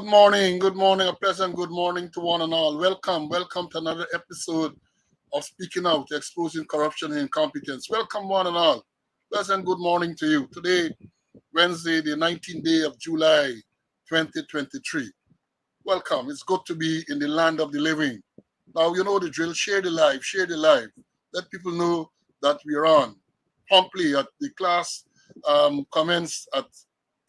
Good morning, a pleasant good morning to one and all. Welcome to another episode of Speaking Out, Exposing Corruption and Incompetence. Welcome one and all. Pleasant good morning to you. Today, Wednesday, the 19th day of July, 2023. Welcome. It's good to be in the land of the living. Now, you know the drill. Share the live, share the live. Let people know that we're on. Promptly at the class commence at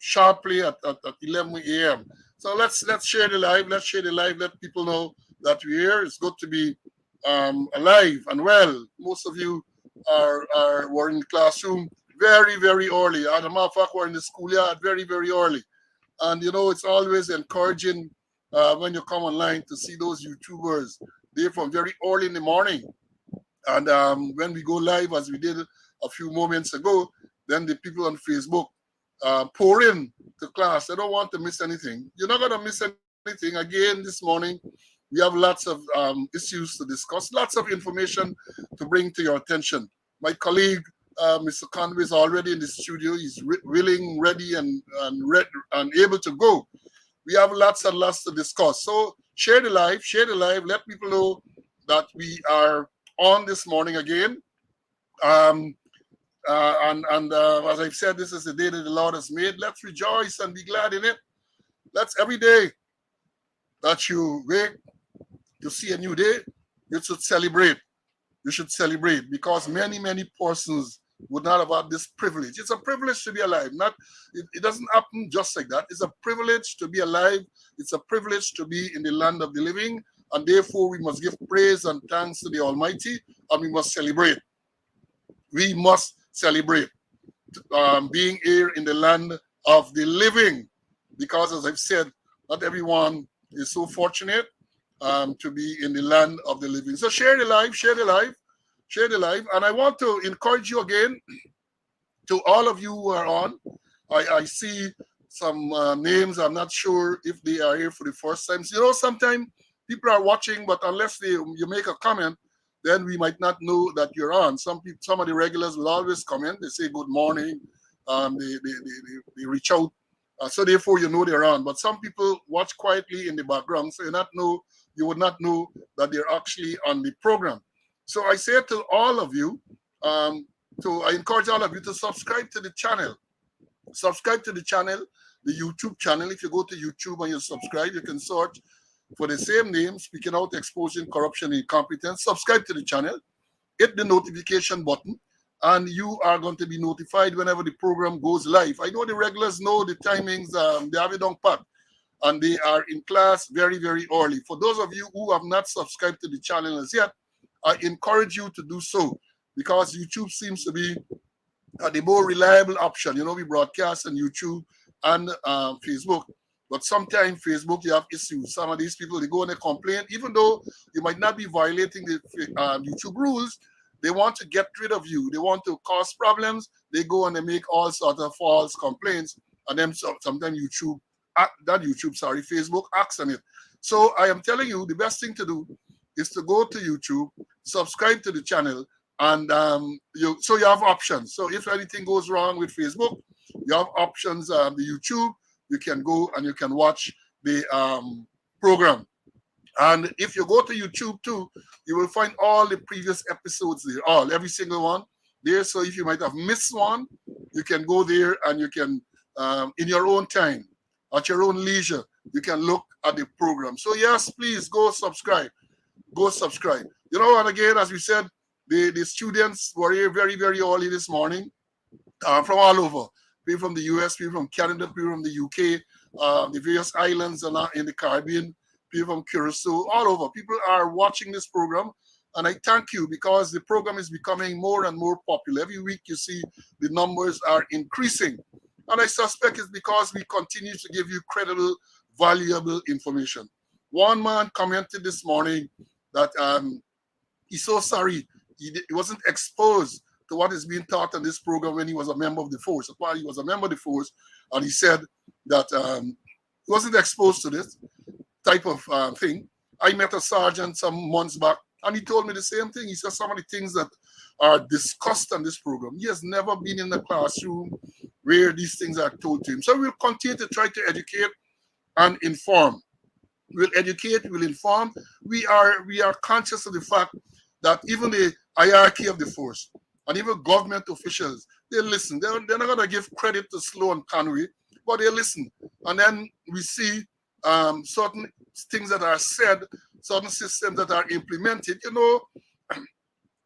sharply at 11 a.m. So let's share the live. Let's share the live. Let people know that we're here. It's good to be alive and well. Most of you were in the classroom very early. As a matter of fact, we're in the schoolyard very early. And you know, it's always encouraging when you come online to see those YouTubers. They're from very early in the morning. And when we go live, as we did a few moments ago, then the people on Facebook pour in to class. They don't want to miss anything. You're not going to miss anything. Again, this morning, we have lots of issues to discuss, lots of information to bring to your attention. My colleague, Mr. Conway, is already in the studio. He's willing, ready, and able to go. We have lots and lots to discuss. So share the live. Let people know that we are on this morning again. As I've said, this is the day that the Lord has made. Let's rejoice and be glad in it. Let's every day that you wake to see a new day, you should celebrate. You should celebrate because many persons would not have had this privilege. It's a privilege to be alive. It doesn't happen just like that. It's a privilege to be alive. It's a privilege to be in the land of the living, and therefore we must give praise and thanks to the Almighty, and we must celebrate. We must celebrate being here in the land of the living, because as I've said, not everyone is so fortunate to be in the land of the living. So share the live. And I want to encourage you again, to all of you who are on. I see some names. I'm not sure if they are here for the first time. So, you know, sometimes people are watching, but unless you make a comment, then we might not know that you're on. Some of the regulars will always comment. They say good morning. They reach out. So therefore, you know they're on. But some people watch quietly in the background, so you would not know that they're actually on the program. So I say to all of you, I encourage all of you to subscribe to the channel. Subscribe to the channel, the YouTube channel. If you go to YouTube and you subscribe, you can search for the same name, Speaking Out, Exposing Corruption and Incompetence. Subscribe to the channel, hit the notification button, and you are going to be notified whenever the program goes live. I know the regulars know the timings, they have it on pat, and they are in class very early. For those of you who have not subscribed to the channel as yet, I encourage you to do so, because YouTube seems to be the more reliable option. You know, we broadcast on YouTube and Facebook. But sometimes Facebook, you have issues. Some of these people, they go and they complain, even though you might not be violating the YouTube rules, they want to get rid of you. They want to cause problems. They go and they make all sorts of false complaints. And then sometimes Facebook acts on it. So I am telling you, the best thing to do is to go to YouTube, subscribe to the channel, and you have options. So if anything goes wrong with Facebook, you have options. The YouTube, you can go and you can watch the program. And if you go to YouTube too, you will find all the previous episodes there, every single one there. So if you might have missed one, you can go there and you can, in your own time, at your own leisure, you can look at the program. So yes, please go subscribe. Go subscribe. You know, and again, as we said, the students were here very early this morning from all over. People from the US, people from Canada, people from the UK, the various islands in the Caribbean, people from Curacao, all over. People are watching this program, and I thank you, because the program is becoming more and more popular. Every week you see the numbers are increasing, and I suspect it's because we continue to give you credible, valuable information. One man commented this morning that he's so sorry he wasn't exposed to what is being taught on this program when he was a member of the force. While he was a member of the force, and he said that he wasn't exposed to this type of thing. I met a sergeant some months back, and he told me the same thing. He said some of the things that are discussed on this program, he has never been in a classroom where these things are told to him. So we'll continue to try to educate and inform. We'll educate, we'll inform. We are conscious of the fact that even the hierarchy of the force and even government officials, they listen. They're not going to give credit to Sloan Conway, but they listen. And then we see certain things that are said, certain systems that are implemented,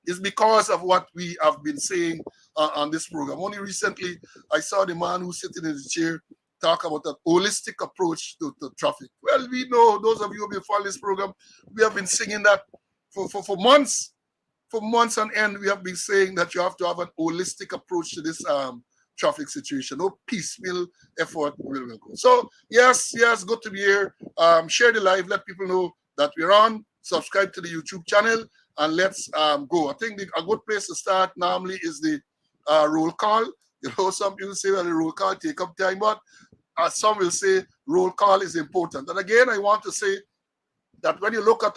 is because of what we have been saying on this program. Only recently, I saw the man who's sitting in the chair talk about that holistic approach to traffic. Well, we know, those of you who have been following this program, we have been singing that for months. For months on end, we have been saying that you have to have an holistic approach to this traffic situation. No piecemeal effort will go. So, yes, good to be here. Share the live, let people know that we're on. Subscribe to the YouTube channel, and let's go. I think a good place to start normally is the roll call. Some people say, well, the roll call take up time, but some will say roll call is important. And again, I want to say that when you look at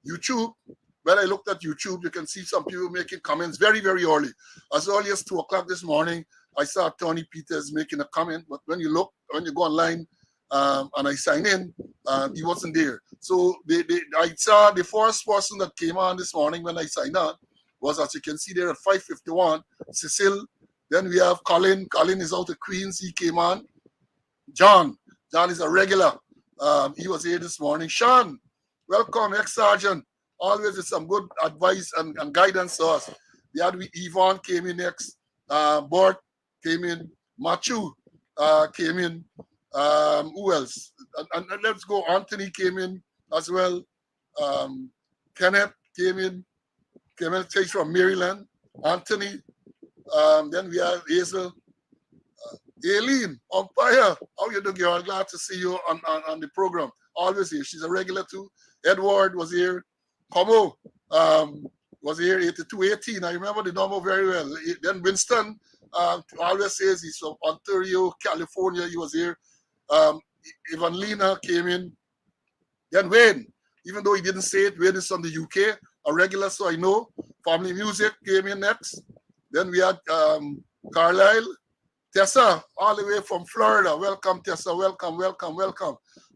YouTube, when I looked at YouTube, you can see some people making comments very, very early. As early as 2 o'clock this morning, I saw Tony Peters making a comment, but when you go online and I sign in, he wasn't there. So I saw the first person that came on this morning when I signed on was, as you can see there, at 5:51, Cecile. Then we have Colin. Colin is out of Queens. He came on. John is a regular. He was here this morning. Sean, welcome, ex-sergeant. Always with some good advice and guidance to us. Yvonne came in next. Bort came in. Machu came in. Who else? And let's go. Anthony came in as well. Kenneth came in. Kenneth takes from Maryland. Anthony. Then we have Hazel. Aileen, umpire. How you doing, girl? Glad to see you on the program. Always here. She's a regular too. Edward was here. Como was here, 8218. I remember the number very well. Then Winston always says he's from Ontario, California. He was here. Evangelina came in. Then Wayne, even though he didn't say it, Wayne is from the UK, a regular, so I know. Family Music came in next. Then we had Carlisle. Tessa, all the way from Florida. Welcome, Tessa. Welcome.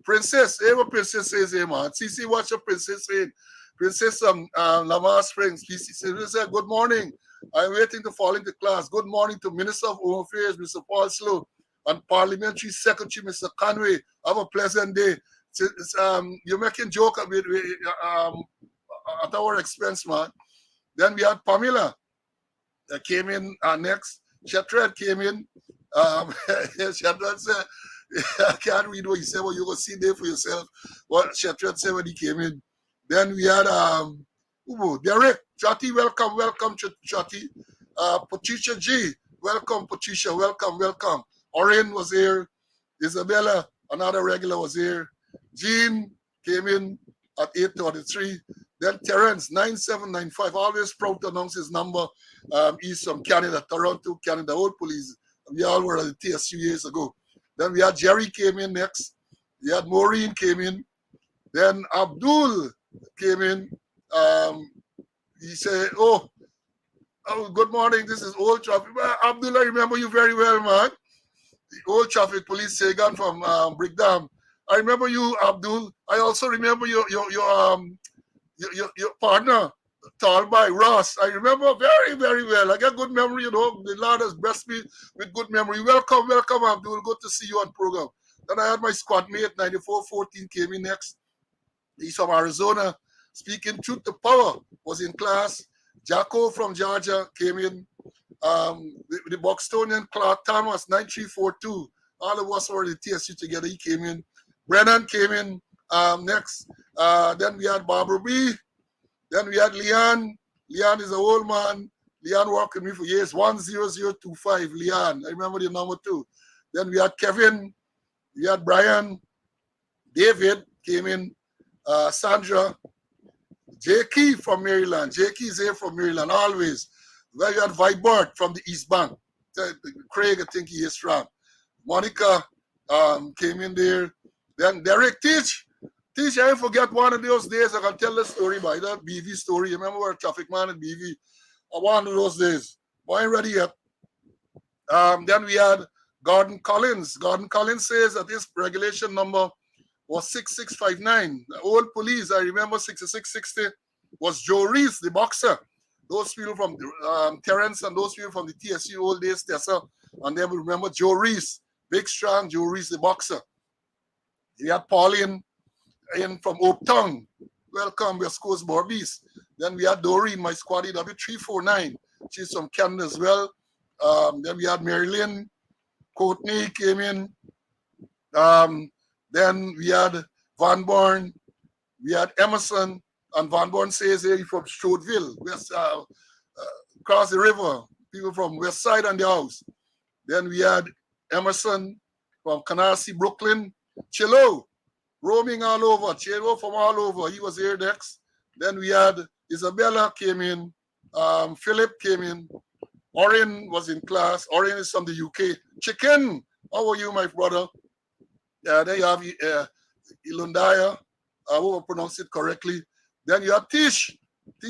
Princess, hey, what Princess says here, man. CC, what's your Princess saying? Princess Lamar Springs, PCC said, good morning. I'm waiting to fall into class. Good morning to Minister of Home Affairs, Mr. Paul Slow, and Parliamentary Secretary, Mr. Conway. Have a pleasant day. You're making joke at our expense, man. Then we had Pamela that came in next. Shatred came in. Shatred said, I can't read what he said, but you're going to see there for yourself what Shatred said when he came in. Then we had Derek, Chatty, welcome, Chatty. Patricia G, welcome, Patricia, welcome. Oren was here. Isabella, another regular, was here. Jean came in at 8:33. Then Terence, 9795, always proud to announce his number. He's from Canada, Toronto, Canada, old police. We all were at the TSU years ago. Then we had Jerry came in next. We had Maureen came in. Then Abdul came in. He said, oh, good morning. This is Old Traffic. Abdul, I remember you very well, man. The Old Traffic Police Sagan from Brickdam. I remember you, Abdul. I also remember your partner, Talby Ross. I remember very, very well. I got good memory, The Lord has blessed me with good memory. Welcome, Abdul. Good to see you on program. Then I had my squad mate, 9414, came in next. He's from Arizona. Speaking truth to power, was in class. Jacko from Georgia came in. The Buxtonian Clark Thomas, 9342. All of us were in the TSU together. He came in. Brennan came in next. Then we had Barbara B. Then we had Leon. Leon is an old man. Leon worked with me for years. 10025, Leon. I remember the number too. Then we had Kevin. We had Brian. David came in. Sandra. Jakey from Maryland. Jakey is here from Maryland, always. Well, you had Vibert from the East Bank. Craig, I think he is from. Monica came in there. Then Derek Teach, I forget one of those days. I can tell the story by that BV story. You remember a traffic man at BV? One of those days. But I ain't ready yet. Then we had Gordon Collins. Gordon Collins says that his regulation number was 6659. The old police, I remember 6660 was Joe Reese, the boxer. Those people from Terrence and those people from the TSU old days, Tessa, and they will remember Joe Reese, big strong Joe Reese, the boxer. We had Pauline in from Oak Town. Welcome, West Coast Barbies. Then we had Doreen, my squad W349. She's from Canada as well. Then we had Marilyn, Courtney came in. Then we had Van Born, we had Emerson, and Van Born says here from Stroudsville, west, across the river, people from West Side and the house. Then we had Emerson from Canarsie, Brooklyn, Chilo, roaming all over, Chilo from all over, he was here next. Then we had Isabella came in, Philip came in, Orion was in class, Orion is from the UK. Chicken, how are you, my brother? Then you have Ilundaya, I won't pronounce it correctly. Then you have Tish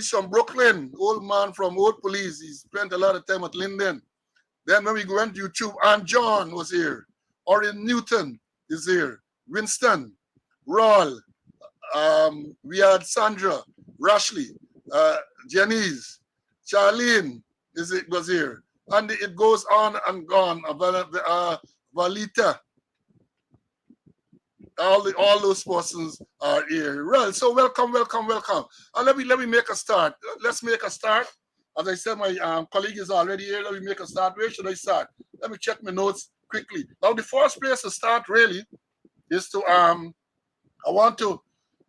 from Brooklyn, old man from Old Police. He spent a lot of time at Linden. Then when we went to YouTube, Aunt John was here. Orion Newton is here. Winston, Rawl, we had Sandra, Rashley, Janice, Charlene was here. And it goes on and on. Valita. All those persons are here. Well, so welcome. And let me make a start. Let's make a start. As I said, my colleague is already here. Let me make a start. Where should I start? Let me check my notes quickly. Now, the first place to start really is to I want to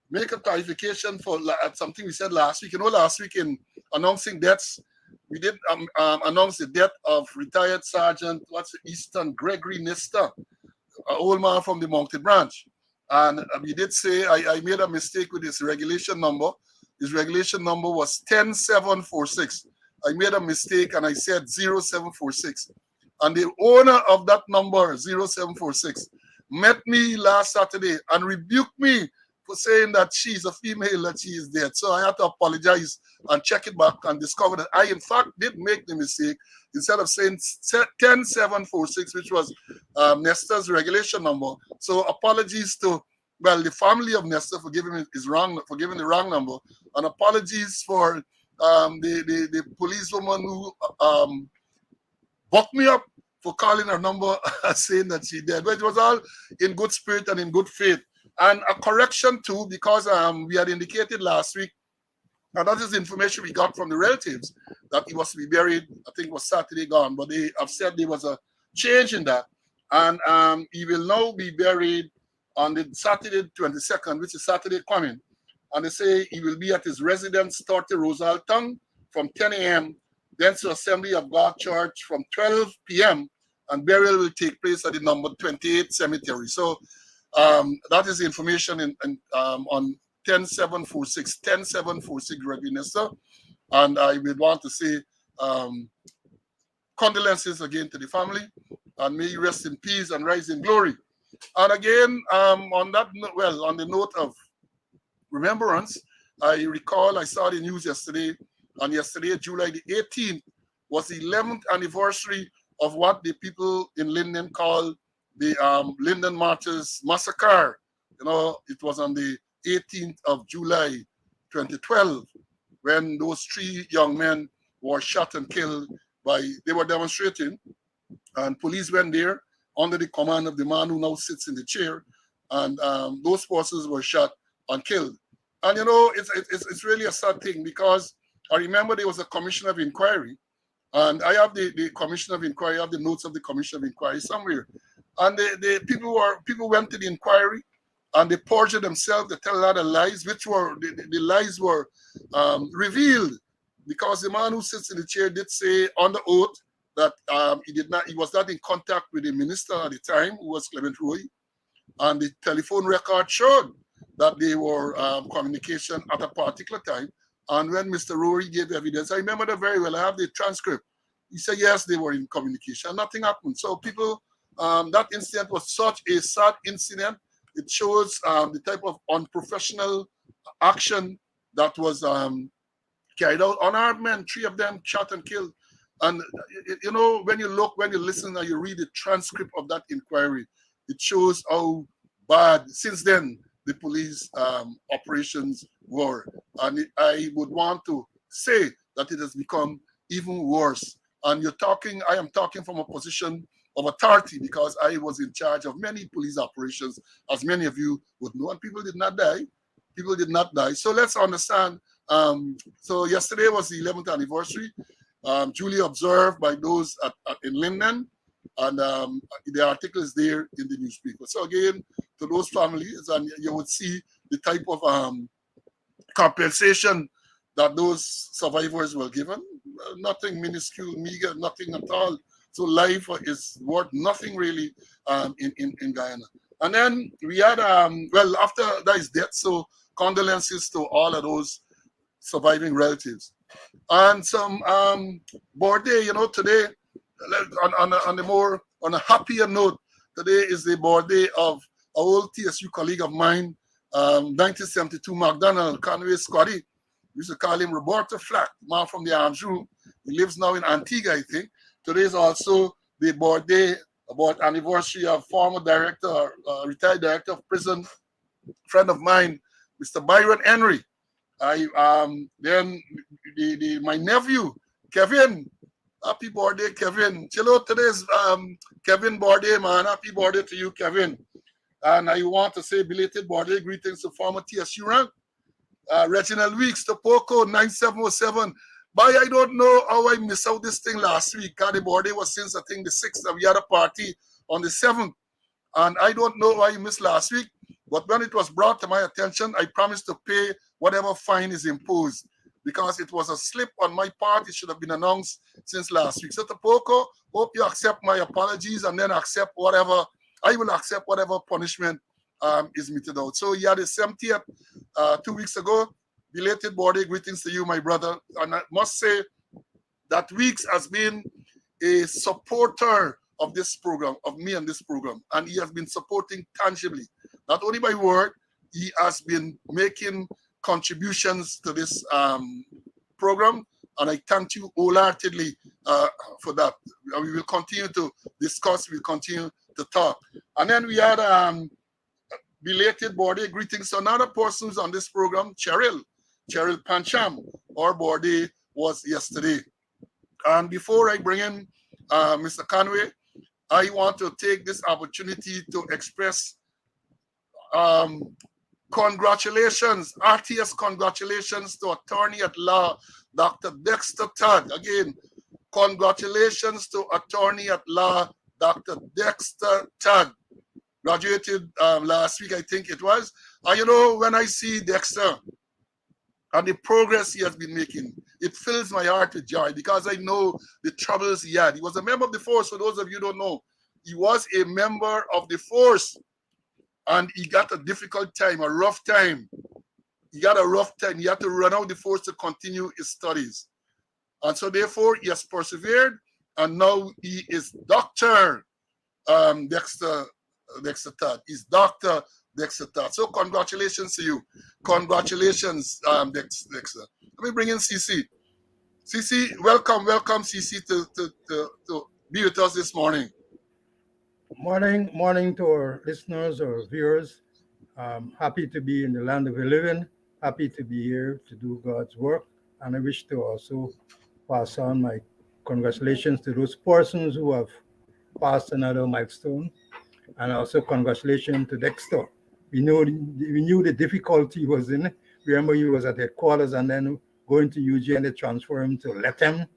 make a clarification for something we said last week. You know, last week in announcing deaths, we did announce the death of retired Sergeant Easton Gregory Nister, an old man from the Mounted Branch. And we did say I made a mistake with his regulation number. His regulation number was 10746. I made a mistake and I said 0746. And the owner of that number, 0746, met me last Saturday and rebuked me for saying that she's a female, that she is dead. So I had to apologize and check it back and discover that I, in fact, did make the mistake. Instead of saying 10746, which was Nestor's regulation number. So apologies to, well, the family of Nestor for giving the wrong number. And apologies for the policewoman who bucked me up for calling her number saying that she dead. But it was all in good spirit and in good faith. And a correction too, because we had indicated last week, and that is the information we got from the relatives, that he was to be buried, I think it was Saturday gone, but they have said there was a change in that. And he will now be buried on the Saturday 22nd, which is Saturday coming. And they say he will be at his residence, 30 Rosalton, from 10 a.m., then to Assembly of God Church from 12 p.m., and burial will take place at the number 28 cemetery. So that is the information on 10746, 10746 Gregory Nister. And I would want to say condolences again to the family, and may he rest in peace and rise in glory. And again, on the note of remembrance, I recall I saw the news yesterday, and yesterday, July the 18th, was the 11th anniversary of what the people in Linden call the Linden Martyrs Massacre. You know, it was on the 18th of July 2012 when those 3 young men were shot and killed they were demonstrating, and police went there under the command of the man who now sits in the chair, and those persons were shot and killed. And you know, it's really a sad thing, because I remember there was a commission of inquiry, and I have the commission of inquiry, I have the notes of the commission of inquiry somewhere. And the people went to the inquiry, and they perjured themselves, they tell a lot of lies, which were, the lies were revealed, because the man who sits in the chair did say on the oath that he was not in contact with the minister at the time, who was Clement Roy, and the telephone record showed that they were communication at a particular time. And when Mr. Rory gave evidence, I remember that very well, I have the transcript. He said, yes, they were in communication, nothing happened. So people, that incident was such a sad incident. It shows the type of unprofessional action that was carried out. Unarmed men, 3 of them shot and killed. And when you listen, and you read the transcript of that inquiry, it shows how bad since then the police operations were. And I would want to say that it has become even worse. And I am talking from a position of authority because I was in charge of many police operations, as many of you would know, and people did not die. People did not die. So let's understand. So yesterday was the 11th anniversary, duly observed by those in Linden, and the article is there in the newspaper. So again, to those families, and you would see the type of compensation that those survivors were given. Nothing minuscule, meager, nothing at all. So life is worth nothing really in Guyana. And then we had, after that is death, so condolences to all of those surviving relatives. And some birthday, today, on a happier note, today is the birthday of an old TSU colleague of mine, 1972 McDonald, Conway Scotty. We used to call him Roberto Flack, man from the Arms Room. He lives now in Antigua, I think. Today is also the birthday, about anniversary of former director, retired director of prison, friend of mine, Mr. Byron Henry. Then my nephew, Kevin. Happy birthday, Kevin. Hello, today's Kevin birthday, man. Happy birthday to you, Kevin. And I want to say belated birthday greetings to former TSU rank, Reginald Weeks, to Poco 9707. But I don't know how I missed out this thing last week. The birthday was since I think the 6th, we had a party on the 7th. And I don't know why I missed last week. But when it was brought to my attention, I promised to pay whatever fine is imposed, because it was a slip on my part. It should have been announced since last week. So Topoko, hope you accept my apologies, and then I will accept whatever punishment is meted out. So yeah, the 70th, 2 weeks ago. Belated birthday greetings to you, my brother. And I must say that Weeks has been a supporter of this program, of me and this program. And he has been supporting tangibly, not only by word, he has been making contributions to this program, and I thank you wholeheartedly for that. We will continue to discuss, we'll continue to talk. And then we had belated birthday greetings to another person who's on this program, Cheryl Pancham. Our birthday was yesterday. And before I bring in Mr. Conway, I want to take this opportunity to express congratulations, RTS congratulations to Attorney at Law, Dr. Dexter Todd. Again, congratulations to Attorney at Law, Dr. Dexter Todd. Graduated last week, I think it was. And when I see Dexter and the progress he has been making, it fills my heart with joy, because I know the troubles he had. He was a member of the force. For those of you who don't know, he was a member of the force. And he got a difficult time, a rough time. He got a rough time. He had to run out the force to continue his studies. And so therefore, he has persevered. And now he is Dr. Dexter Todd. He's Dr. Dexter Todd. So congratulations to you. Congratulations, Dexter. Let me bring in CC. CC, welcome, CC, to be with us this morning. Morning to our listeners or viewers. Happy to be in the land of the living. Happy to be here to do God's work. And I wish to also pass on my congratulations to those persons who have passed another milestone. And also congratulations to Dexter. We knew the difficulty he was in. Remember, he was at headquarters and then going to UG, and they transferred him to Latam.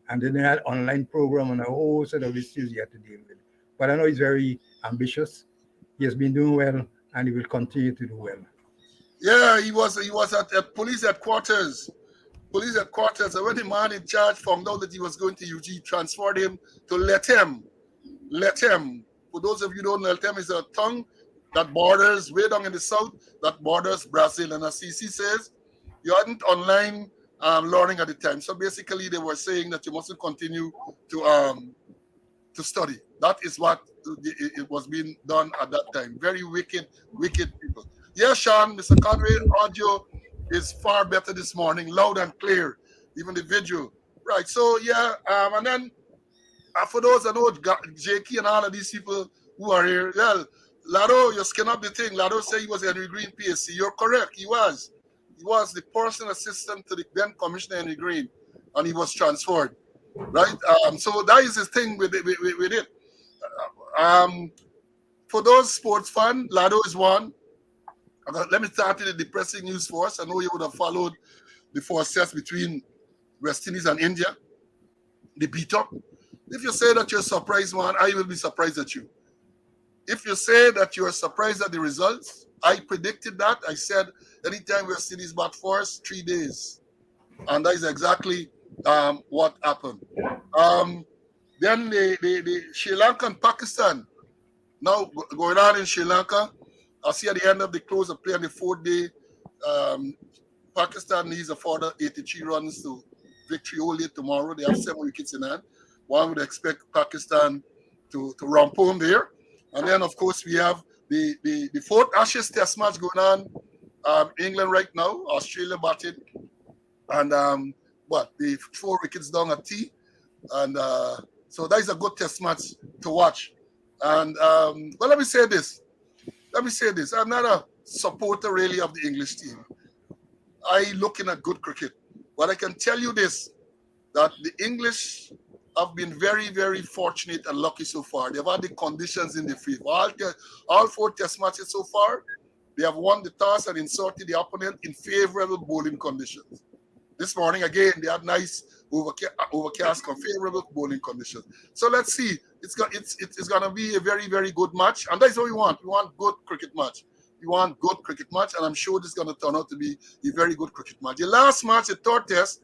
And then they had online program and a whole set of issues he had to deal with. But I know he's very ambitious. He has been doing well, and he will continue to do well. Yeah, he was at police headquarters. And when the man in charge found out that he was going to UG, transferred him to Latam. For those of you who don't know, Latam is a tongue that borders way down in the south, that borders Brazil. And as CC says, you hadn't online learning at the time. So basically, they were saying that you mustn't continue to study. That is what it was being done at that time. Very wicked people. Yes, Sean, Mr. Conway, audio is far better this morning, loud and clear. Even the video. Right. So yeah, and then for those that know JK and all of these people who are here, well, Lado, you skin up the thing. Lado said he was Henry Green PSC. You're correct. He was. He was the personal assistant to the then Commissioner Henry Green, and he was transferred. Right. So that is the thing with it. Um, for those sports fans, Lado is one. Let me start with the depressing news for us. I know you would have followed the first test between West Indies and India. They beat up. If you say that you're surprised, man, I will be surprised at you. If you say that you're surprised at the results, I predicted that. I said anytime West Indies bat first, 3 days. And that is exactly what happened. Then the Sri Lanka and Pakistan. Now going on in Sri Lanka, I see at the end of the close of play on the 4th day, Pakistan needs a further 83 runs to victory only tomorrow. They have 7 wickets in hand. One would expect Pakistan to romp home there. And then, of course, we have the 4th Ashes Test match going on. England right now, Australia batting. And the 4 wickets down at T. And so that is a good test match to watch. And let me say this. I'm not a supporter really of the English team. I looking at good cricket. But I can tell you this, that the English have been very, very fortunate and lucky so far. They've had the conditions in their favor. All 4 test matches so far, they have won the toss and inserted the opponent in favorable bowling conditions. This morning, again, they had nice overcast, favorable bowling conditions. So let's see. It's going to be a very, very good match. And that's what we want. We want good cricket match. We want good cricket match. And I'm sure this is going to turn out to be a very good cricket match. The last match, the 3rd test,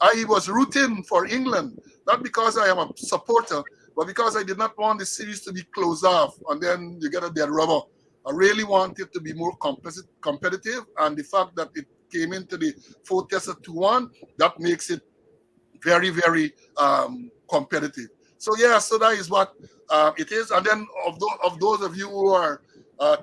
I was rooting for England, not because I am a supporter, but because I did not want the series to be closed off and then you get a dead rubber. I really want it to be more competitive, and the fact that it came into the 4th test at 2-1, that makes it very, very competitive. So yeah, so that is what it is. And then of those of you who are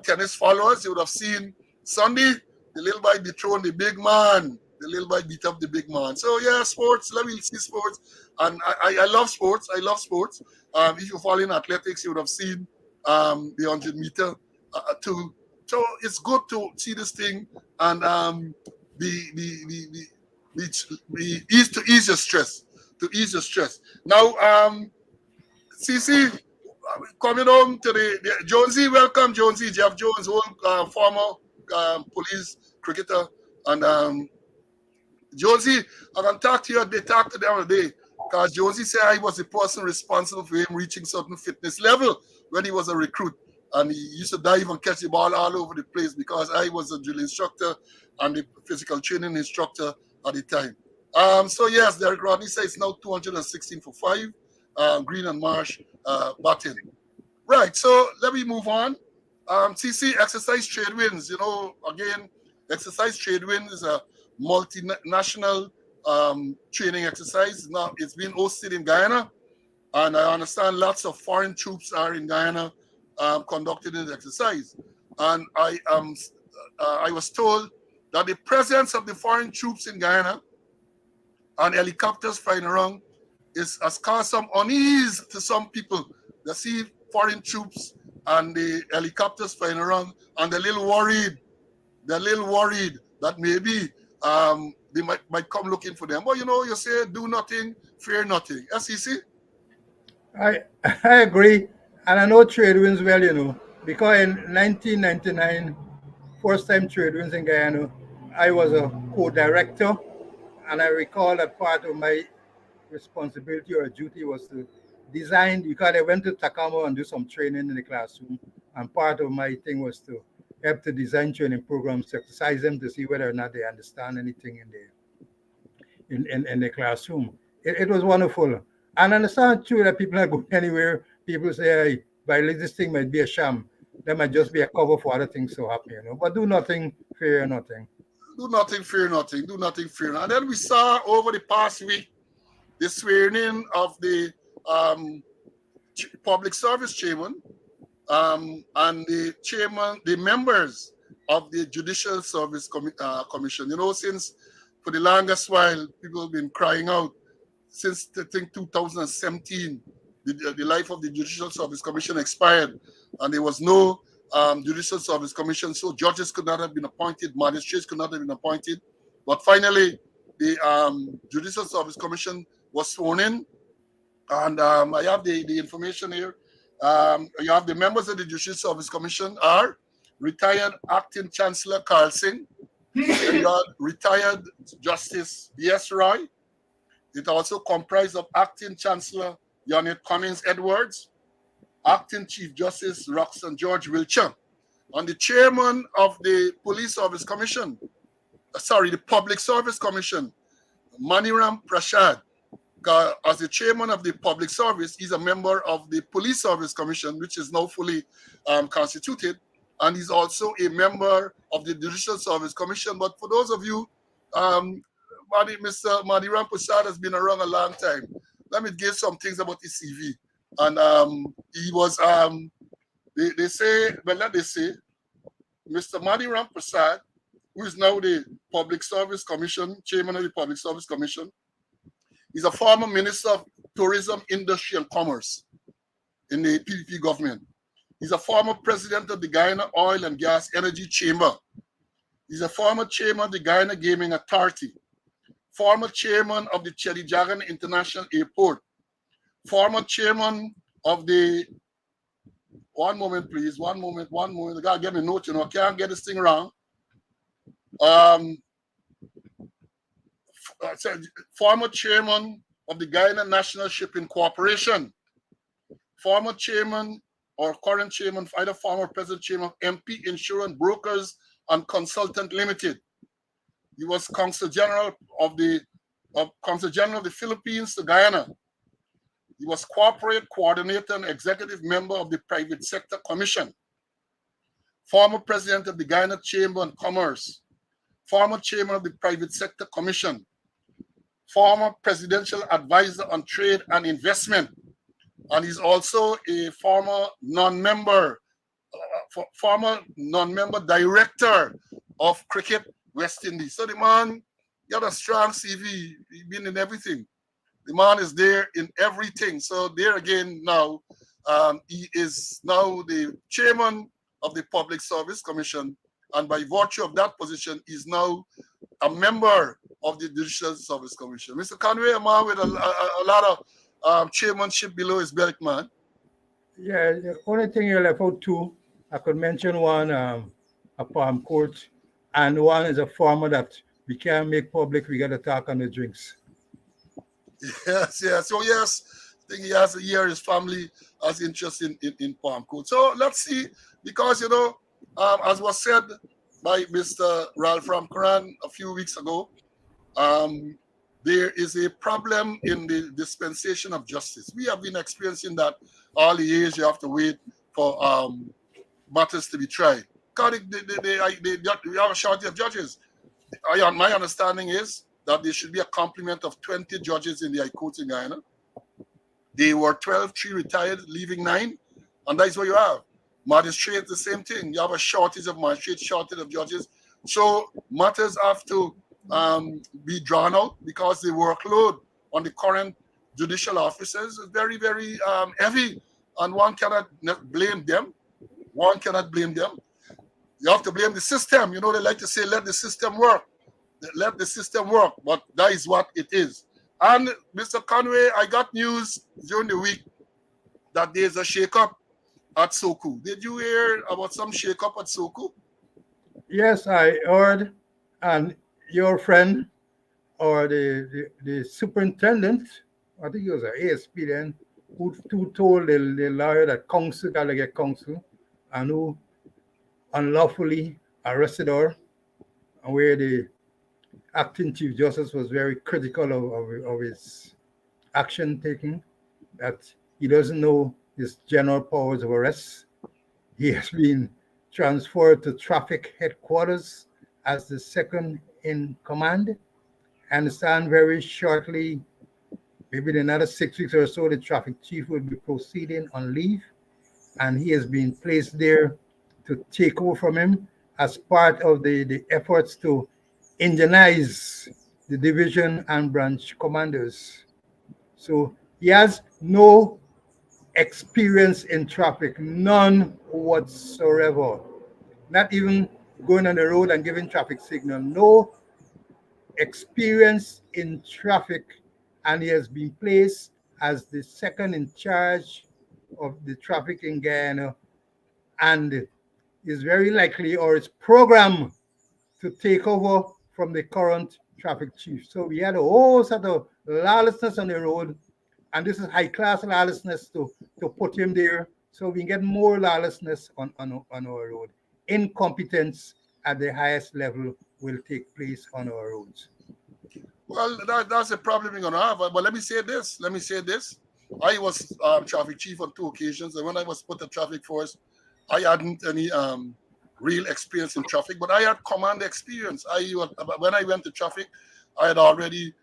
tennis followers, you would have seen Sunday, the little boy dethroned the big man. The little boy beat up the big man. So yeah, sports. Let me see sports. And I love sports. I love sports. If you follow in athletics, you would have seen the 100 meter too. So it's good to see this thing and ease your stress. To ease your stress. Now, CC, coming home to the Jonesy. Welcome, Jonesy. Jeff Jones, old former police cricketer, and Jonesy, I can talk to you. They talked to them today because Jonesy said I was the person responsible for him reaching certain fitness level when he was a recruit. And he used to dive and catch the ball all over the place because I was a drill instructor and the physical training instructor at the time. So yes, Derek Rodney says it's now 216 for 5. Green and Marsh batting. Right, so let me move on. CC, exercise Tradewinds. You know, again, exercise Tradewinds is a multinational training exercise. Now, it's been hosted in Guyana, and I understand lots of foreign troops are in Guyana conducting this exercise. And I was told that the presence of the foreign troops in Guyana and helicopters flying around has caused some unease to some people. They see foreign troops and the helicopters flying around, and they're a little worried. They're a little worried that maybe they might come looking for them. But you know, you say do nothing, fear nothing. SEC? I agree, and I know Tradewinds well, you know, because in 1999, first time Tradewinds in Guyana, I was a co-director, and I recall that part of my responsibility or duty was to design, because I went to Takamo and do some training in the classroom, and part of my thing was to help to design training programs to exercise them to see whether or not they understand anything in the classroom. It was wonderful. And I understand too that people are going anywhere. People say, hey, by this thing might be a sham. That might just be a cover for other things to happen, you know. But do nothing, fear nothing. Do nothing, fear nothing. Do nothing, fear nothing. And then we saw over the past week the swearing in of the public service chairman and the members of the Judicial Service Commission. You know, since for the longest while, people have been crying out since I think 2017, the life of the Judicial Service Commission expired, and there was no Judicial Service Commission, so judges could not have been appointed, magistrates could not have been appointed. But finally, the Judicial Service Commission was sworn in, and I have the information here. You have the members of the Judicial Service Commission are retired Acting Chancellor Carl Singh, you have retired Justice B.S. Roy. It also comprised of Acting Chancellor Yonit Cummings Edwards, Acting Chief Justice Roxanne George Wiltshire, and the chairman of the Police Service Commission, the Public Service Commission, Maniram Prasad. As the chairman of the Public Service, he's a member of the Police Service Commission, which is now fully constituted, and he's also a member of the Judicial Service Commission. But for those of you, Mr. Maniram Prasad has been around a long time. Let me give some things about his CV. And he was, they say, Mr. Maniram Prasad, who is now the Public Service Commission, chairman of the Public Service Commission, he's a former Minister of Tourism, Industry and Commerce in the PPP government. He's a former president of the Guyana Oil and Gas Energy Chamber. He's a former chairman of the Guyana Gaming Authority, former chairman of the Chedijagan International Airport, former chairman of the, one moment please, one moment, I gotta get me note, I can't get this thing wrong. Former chairman of the Guyana National Shipping Corporation, former chairman or current chairman, either former president chairman of MP Insurance Brokers and Consultant Limited. He was Consul General of the Philippines to Guyana. He was corporate coordinator and executive member of the Private Sector Commission. Former president of the Guyana Chamber of Commerce. Former chairman of the Private Sector Commission. Former presidential advisor on trade and investment. And he's also a former non-member director of Cricket West Indies. So the man, he had a strong CV. He's been in everything. The man is there in everything. So there again now, he is now the chairman of the Public Service Commission. And by virtue of that position, he's now a member of the Judicial Service Commission. Mr. Conway, a man with a lot of chairmanship below his belt, man. Yeah, the only thing you left out two, I could mention one, a Palm Court, and one is a farmer that we can't make public. We got to talk on the drinks. Yes. So yes, I think he has his family has interest in Palm Court. So let's see, because as was said by Mr. Ralph Ramkaran a few weeks ago, there is a problem in the dispensation of justice. We have been experiencing that all the years. You have to wait for matters to be tried. Because they have a shortage of judges. My understanding is that there should be a complement of 20 judges in the High Court in Guyana. They were 12, 3 retired, leaving 9, and that's what you have. Magistrates, the same thing. You have a shortage of magistrates, shortage of judges. So matters have to be drawn out because the workload on the current judicial officers is very, very heavy, and one cannot blame them. You have to blame the system. They like to say, let the system work. Let the system work, but that is what it is. And Mr. Conway, I got news during the week that there's a shake-up at SOCU. Did you hear about some shake-up at SOCU? Yes, I heard, and your friend or the superintendent, I think he was an ASP then, who told the lawyer that counsel got to get counsel, and who unlawfully arrested her, and where the acting chief justice was very critical of his action taking, that he doesn't know his general powers of arrest. He has been transferred to traffic headquarters as the second in command. I understand very shortly, maybe in another 6 weeks or so, the traffic chief will be proceeding on leave, and he has been placed there to take over from him as part of the efforts to indigenize the division and branch commanders. So he has no experience in traffic, none whatsoever. Not even going on the road and giving traffic signal. No experience in traffic, and he has been placed as the second in charge of the traffic in Guyana, and is very likely or is programmed to take over from the current traffic chief. So we had a whole set of lawlessness on the road, and this is high class lawlessness to put him there. So we get more lawlessness on our road. Incompetence at the highest level will take place on our roads. Well, that's a problem we're gonna have. But let me say this. Let me say this. I was traffic chief on 2 occasions, and when I was put in traffic force, I hadn't any real experience in traffic, but I had command experience. When I went to traffic, I had already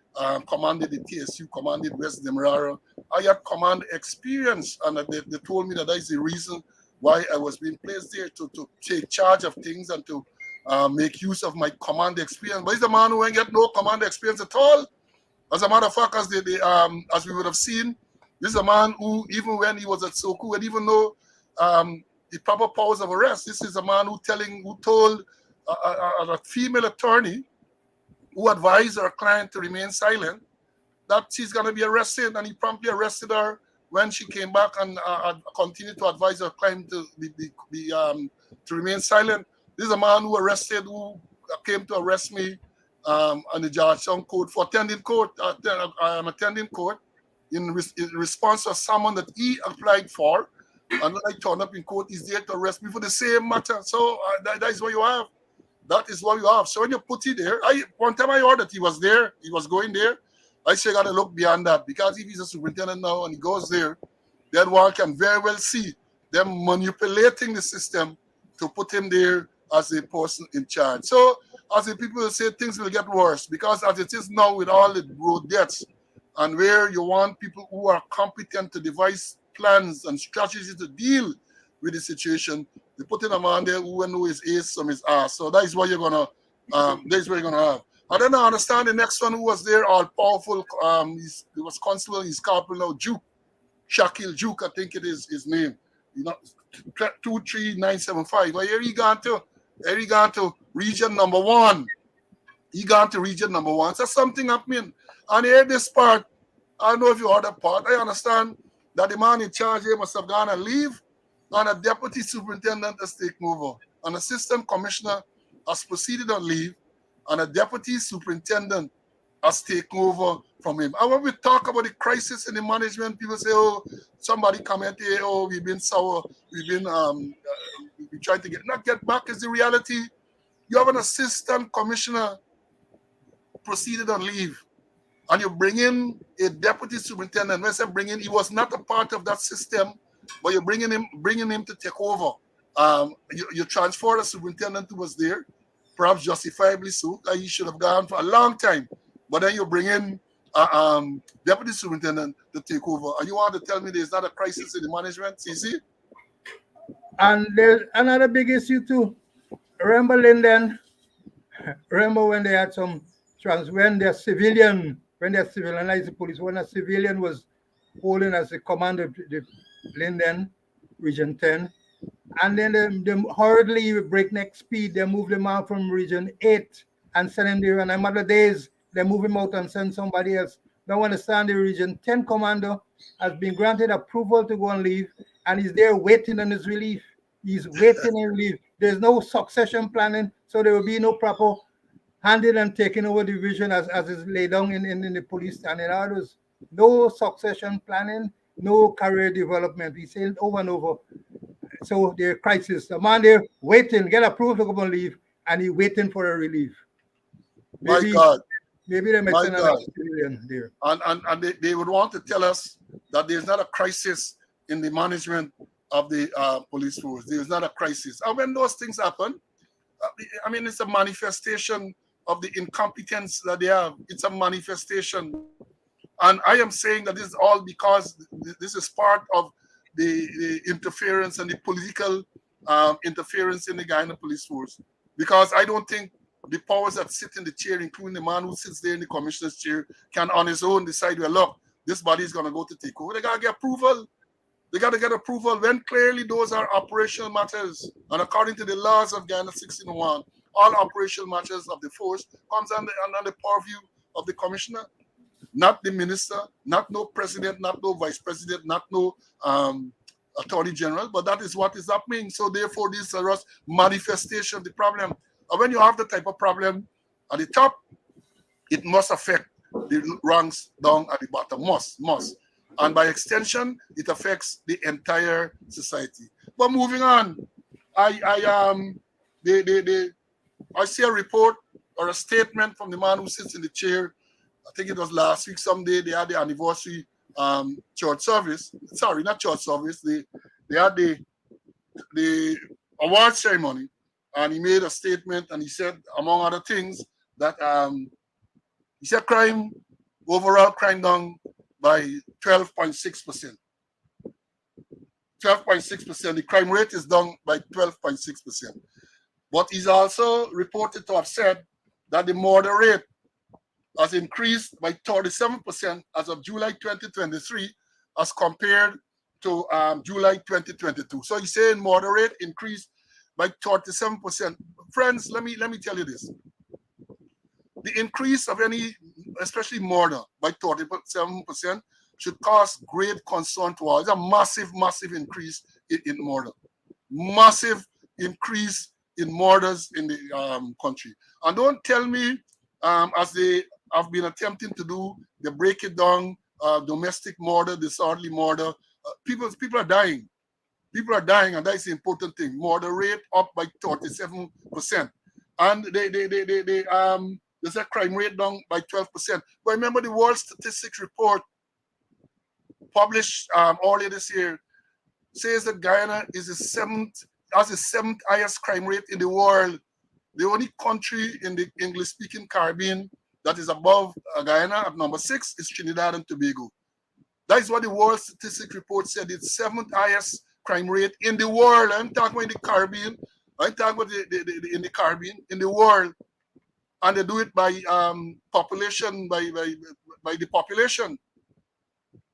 commanded the TSU, commanded West Demerara. I had command experience, and they told me that is the reason why I was being placed there to take charge of things and to make use of my command experience. But he's a man who ain't get no command experience at all. As a matter of fact, as we would have seen, this is a man who, even when he was at Soku, and even though the proper powers of arrest, this is a man who told a female attorney who advised her client to remain silent that she's going to be arrested, and he promptly arrested her when she came back and continued to advise her client to remain silent. This is a man who came to arrest me on the Georgetown court for attending court. I'm attending court in response to someone that he applied for, and when I turned up in court, he's there to arrest me for the same matter. So that is what you have. That is what you have. So when you put it there, one time I heard that he was there, he was going there. I say, got to look beyond that, because if he's a superintendent now and he goes there, then one can very well see them manipulating the system to put him there as a person in charge. So as the people say, things will get worse, because as it is now with all the road deaths, and where you want people who are competent to devise plans and strategies to deal with the situation, they put in a man there who know his ace from his ass. So that is what you're gonna have. I don't understand the next one who was there, all powerful. He was constable, he's corporal now, Juke, Shakil Juke, I think it is his name. 23975. Well, here he gone to region number 1. He gone to region number 1. So something happening. And here this part, I don't know if you heard that part. I understand that the man in charge here must have gone and leave, and a deputy superintendent has taken over. An assistant commissioner has proceeded on leave, and a deputy superintendent has taken over from him. And when we talk about the crisis in the management, people say, oh, somebody comment here, oh, we've been sour, we've been we trying to not get back is the reality. You have an assistant commissioner proceeded on leave, and you bring in a deputy superintendent. When I say bring in, he was not a part of that system, but you're bringing him to take over. You transfer a superintendent who was there, perhaps justifiably so, that he should have gone for a long time. But then you bring in deputy superintendent to take over. And you want to tell me there's not a crisis in the management, CC? And there's another big issue too. Remember Linden? Remember when they had when they civilianized the police, when a civilian was holding as the commander of the Linden, Region 10, and then they hurriedly, with breakneck speed, they moved him out from Region 8 and sent him there. And in other days, they move him out and send somebody else. Now understand the Region 10 commander has been granted approval to go on leave, and he's there waiting on his relief. He's waiting on relief. There's no succession planning, so there will be no proper handing and taking over the division as is laid down in the police standing orders. No succession planning, no career development. We say it over and over. So the crisis, the man there waiting, get approved to go on leave, and he waiting for a relief. Maybe, my God. Maybe they make another civilian there. And they would want to tell us that there's not a crisis in the management of the police force. There's not a crisis. And when those things happen, I mean, it's a manifestation of the incompetence that they have. It's a manifestation. And I am saying that this is all because this is part of the interference and the political interference in the Guyana police force. Because I don't think the powers that sit in the chair, including the man who sits there in the commissioner's chair, can on his own decide, well, look, this body is going to go to take over. They got to get approval. They got to get approval when clearly those are operational matters. And according to the laws of Ghana 1601, all operational matters of the force comes under the purview of the commissioner, not the minister, not no president, not no vice president, not no attorney general, but that is what is happening. So therefore, this is a manifestation of the problem. And when you have the type of problem at the top, it must affect the ranks down at the bottom. Must. And by extension, it affects the entire society. But moving on, I see a report or a statement from the man who sits in the chair. I think it was last week, someday they had the anniversary church service. Sorry, not church service. They had the award ceremony, and he made a statement, and he said, among other things, that he said overall crime down by 12.6%. 12.6%. The crime rate is down by 12.6%. But he's also reported to have said that the murder rate has increased by 37% as of July 2023 as compared to July 2022. So he's saying murder rate increased by 37%. Friends, let me tell you this. The increase of any, especially murder, by 37% should cause great concern to us. It's a massive increase in murder. Massive increase in murders in the country. And don't tell me, as they have been attempting to do, they break it down, domestic murder, disorderly murder. People are dying. People are dying, and that's the important thing. Murder rate up by 37%. And there's a crime rate down by 12%. But remember, the World Statistics Report published earlier this year says that Guyana is has the seventh highest crime rate in the world. The only country in the English-speaking Caribbean that is above Guyana at number 6 is Trinidad and Tobago. That is what the World Statistics Report said. It's seventh highest crime rate in the world. I'm talking about in the Caribbean. I'm talking about in the Caribbean, in the world. And they do it by population, by the population.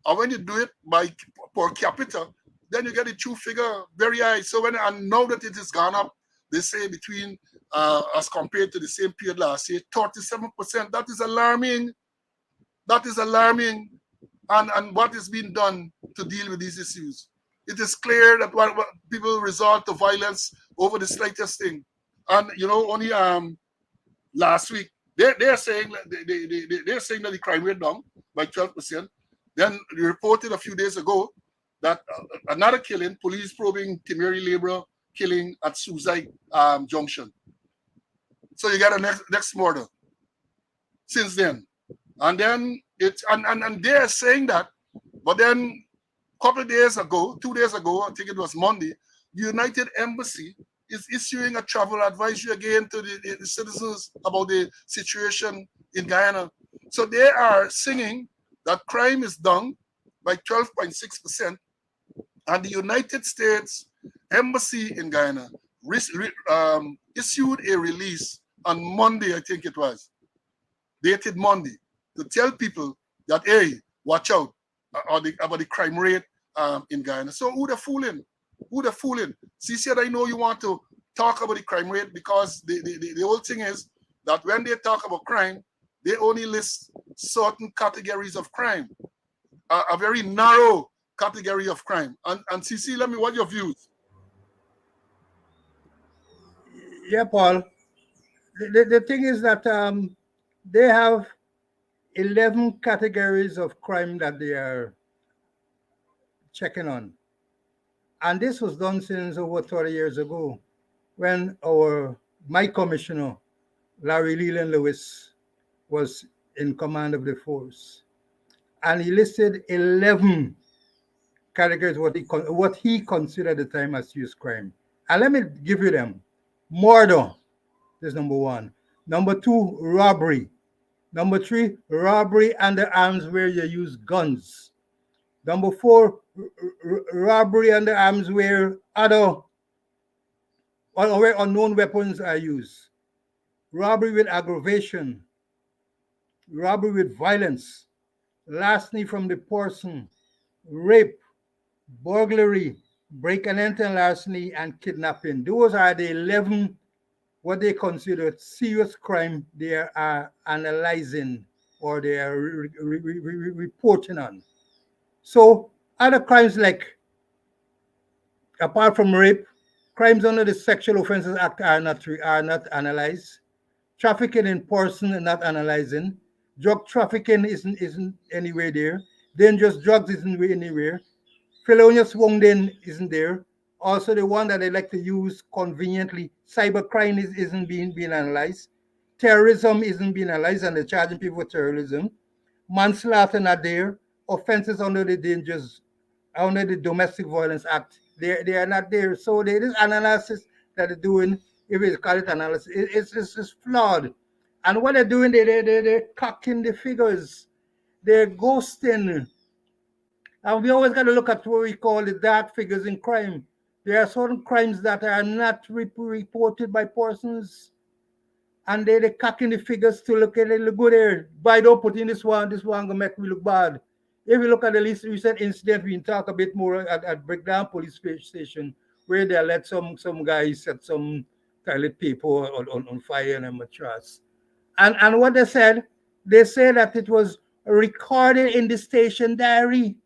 And when you do it by per capita, then you get a true figure very high. So and now that it has gone up, they say between as compared to the same period last year, 37%. That is alarming. That is alarming. And what is being done to deal with these issues? It is clear that what people resort to violence over the slightest thing. And only last week they're saying they're saying that the crime rate down by 12%. Then they reported a few days ago that another killing, police probing Timeri laborer killing at Suzai Junction. So you got a next murder since then. And then and they're saying that, but then a couple of days ago, 2 days ago, I think it was Monday, the United Embassy is issuing a travel advisory again to the citizens about the situation in Guyana. So they are singing that crime is down by 12.6%, and the United States Embassy in Guyana issued a release on Monday, I think it was, dated Monday, to tell people that, hey, watch out about the crime rate in Guyana. So who the fooling? Who the fooling? See, said, I know you want to talk about the crime rate because the whole thing is that when they talk about crime, they only list certain categories of crime, a very narrow category of crime. And CC, what your views? Yeah, Paul. The thing is that they have 11 categories of crime that they are checking on. And this was done since over 30 years ago when my commissioner, Larry Leland Lewis, was in command of the force. And he listed 11 categories what he considered at the time as serious crime. And let me give you them. Murder is number 1. Number 2, robbery. Number 3, robbery under arms where you use guns. Number 4, robbery under arms where where unknown weapons are used. Robbery with aggravation. Robbery with violence. larceny from the person, rape, burglary, break and enter larceny, and kidnapping. Those are the 11 what they consider serious crime they are analyzing or they are reporting on. So other crimes like, apart from rape, crimes under the Sexual Offences Act are not analyzed. Trafficking in person not analyzing. Drug trafficking isn't anywhere there. Dangerous drugs isn't anywhere. Felonious wounding isn't there. Also, the one that they like to use conveniently, cybercrime isn't being analyzed. Terrorism isn't being analyzed, and they're charging people for terrorism. Manslaughter not there. Offenses under the Domestic Violence Act, they are not there. So this analysis that they're doing, if we call it analysis, it's flawed. And what they're doing, they're cocking the figures. They're ghosting. And we always got to look at what we call the dark figures in crime. There are certain crimes that are not reported by persons, and they're cocking the figures to look at it, look good there. But don't put in this one gonna make me look bad. If you look at the least recent incident, we can talk a bit more at Breakdown Police Station, where they let some guys set some toilet paper on fire in a mattress. And what they said that it was recorded in the station diary.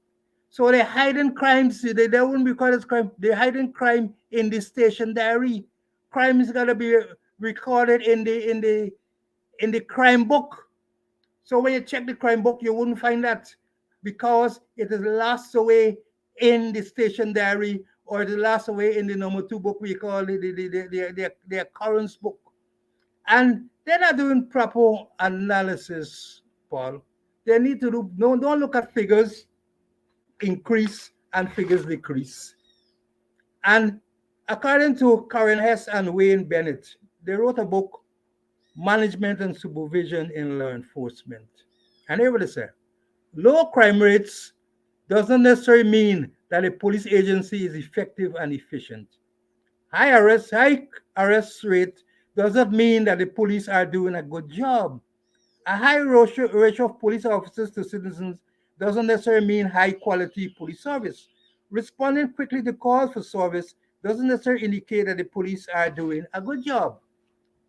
So they're hiding crimes. They wouldn't be called as crime. They're hiding crime in the station diary. Crime is gonna be recorded in the crime book. So when you check the crime book, you wouldn't find that because it is lost away in the station diary or it is lost away in the number two book we call it the occurrence book. And they're not doing proper analysis, Paul. They need to do no don't look at figures increase and figures decrease. And according to Karen Hess and Wayne Bennett, they wrote a book, Management and Supervision in Law Enforcement. And here what they say, low crime rates doesn't necessarily mean that a police agency is effective and efficient. High arrest rate doesn't mean that the police are doing a good job. A high ratio of police officers to citizens doesn't necessarily mean high quality police service. Responding quickly to calls for service doesn't necessarily indicate that the police are doing a good job.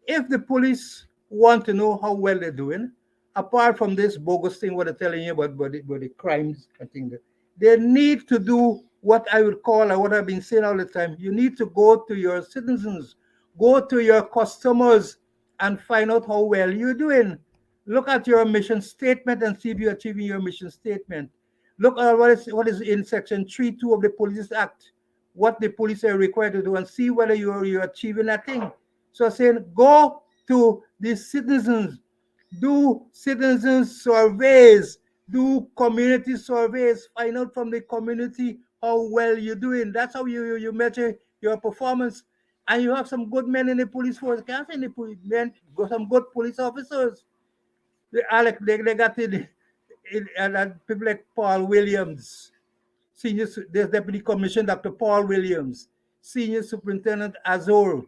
If the police want to know how well they're doing, apart from this bogus thing what they're telling you about the crimes and things, they need to do what I would call, or what I've been saying all the time. You need to go to your citizens, go to your customers, and find out how well you're doing. Look at your mission statement and see if you're achieving your mission statement. Look at what is in section 3.2 of the Police Act, what the police are required to do, and see whether you're achieving that thing. So saying, go to the citizens, do citizen surveys, do community surveys, find out from the community how well you're doing. That's how you measure your performance. And you have some good men in the police force. Can't say the police men, got some good police officers. They got people like Paul Williams, there's Deputy Commissioner Dr. Paul Williams, Senior Superintendent Azor,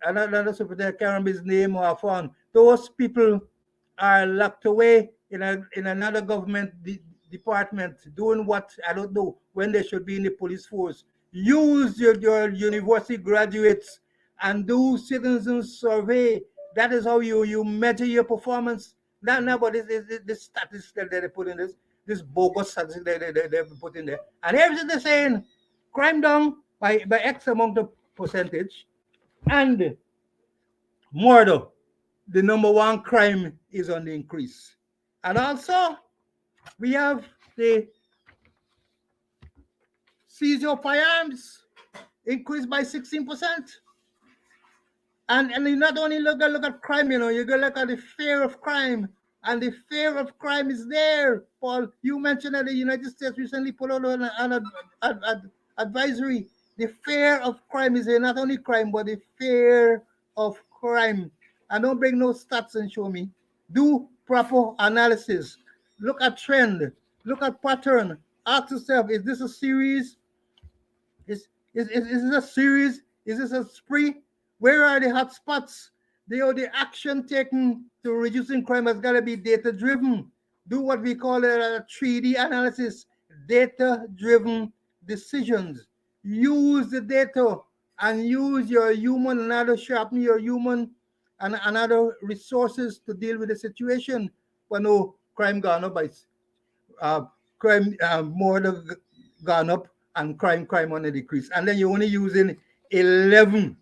another superintendent, I can't remember his name or phone. Those people are locked away in another government department doing what I don't know when they should be in the police force. Use your university graduates and do citizen survey. That is how you measure your performance. Not about this statistics that they put in this bogus statistics they put in there. And everything they're saying, crime down by X amount of percentage, and murder, the number one crime, is on the increase. And also, we have the seizure of firearms increased by 16%. And you not only look at crime, you go look at the fear of crime. And the fear of crime is there. Paul, you mentioned that the United States recently put out an advisory. The fear of crime is there, not only crime, but the fear of crime. And don't bring no stats and show me. Do proper analysis. Look at trend. Look at pattern. Ask yourself, is this a series? Is this a series? Is this a spree? Where are the hot spots? The action taken to reducing crime has got to be data driven. do what we call a 3D analysis, data-driven decisions. Use the data and use your human and other sharpen your human and other resources to deal with the situation. But no, crime gone up by uh, crime more gone up and crime on a decrease. And then you're only using 11.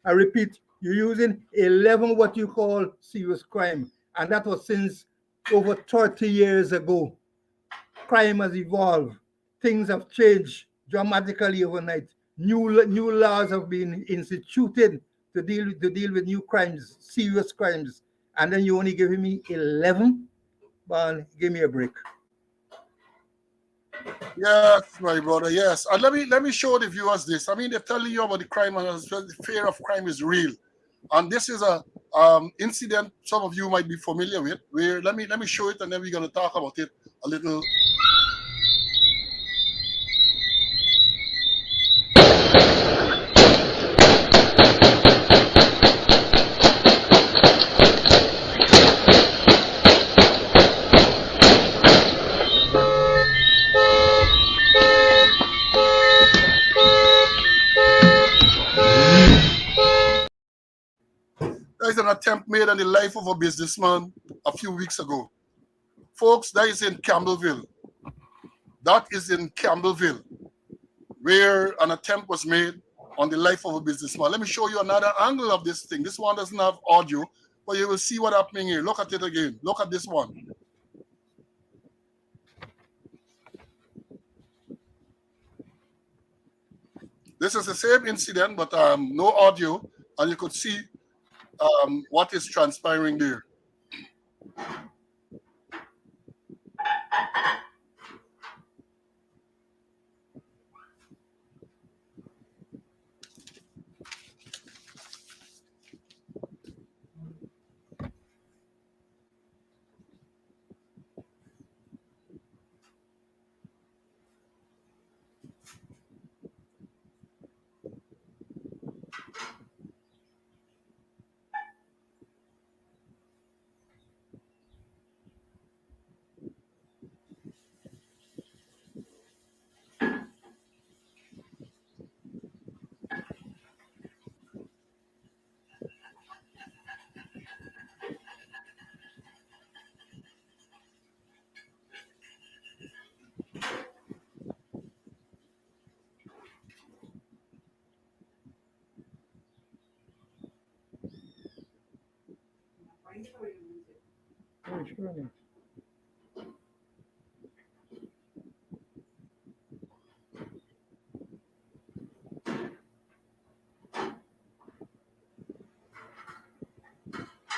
I repeat, you're using 11 what you call serious crime. And that was since over 30 years ago. Crime has evolved. Things have changed dramatically overnight. New laws have been instituted to deal with new crimes, serious crimes. And then you only giving me 11? But give me a break. Yes, my brother. Yes, and let me show the viewers this. I mean, they're telling you about the crime, and the fear of crime is real. And this is a incident some of you might be familiar with. Where let me show it, and then we're going to talk about it a little. There is an attempt made on the life of a businessman a few weeks ago. Folks, that is in Campbellville. That is in Campbellville, where an attempt was made on the life of a businessman. Let me show you another angle of this thing. This one doesn't have audio, but you will see what's happening here. Look at it again. Look at this one. This is the same incident, but no audio, and you could see what is transpiring there.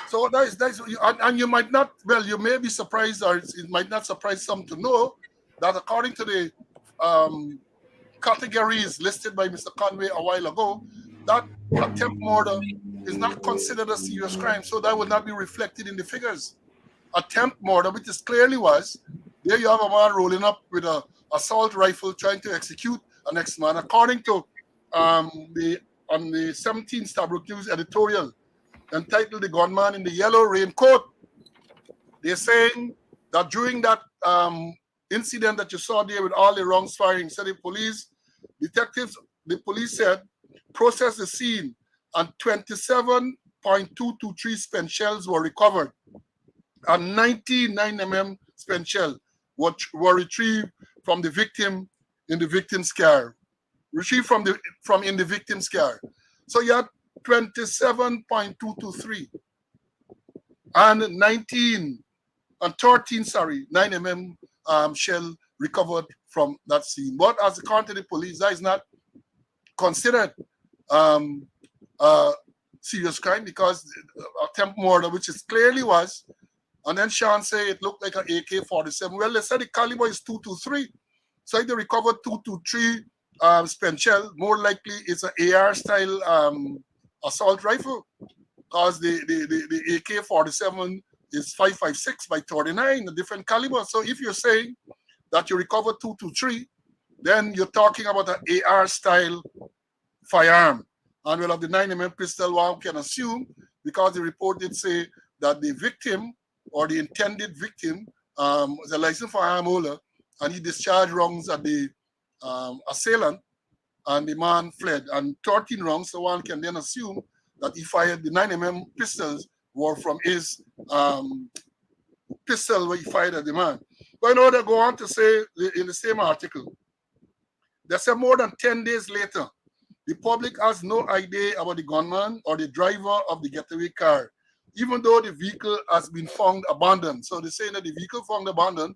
So that's and you might not, well, you may be surprised, or it might not surprise some to know that according to the categories listed by Mr. Conway a while ago, that attempt murder is not considered a serious crime, so that would not be reflected in the figures. Attempt murder, which is clearly was, there you have a man rolling up with an assault rifle trying to execute an ex-man. According to the 17th Stabrook News editorial entitled "The Gunman in the Yellow Raincoat," they're saying that during that incident that you saw there with all the rounds firing, said the police said, processed the scene and 27.223 spent shells were recovered, and 99 mm spent shell were retrieved from the victim in the victim's car. Retrieved from in the victim's car. So you had 27.223 and 13 9 mm shell recovered from that scene. But as according to the police, that is not considered serious crime, because attempt murder, which it clearly was, and then Sean say it looked like an AK-47. Well, they said the caliber is 223. So if they recovered 223 spent shell, more likely it's an AR style assault rifle, because the AK-47 is 5.56 by 39, a different caliber. So if you're saying that you recover 223, then you're talking about an AR style firearm. And we'll have the 9 mm pistol, one can assume, because the report did say that the victim or the intended victim was a licensed firearm holder, and he discharged rounds at the assailant, and the man fled. And 13 rounds, so one can then assume that he fired the 9mm pistols were from his pistol where he fired at the man. But in order to go on to say in the same article, they said more than 10 days later, the public has no idea about the gunman or the driver of the getaway car, even though the vehicle has been found abandoned. So they say that the vehicle found abandoned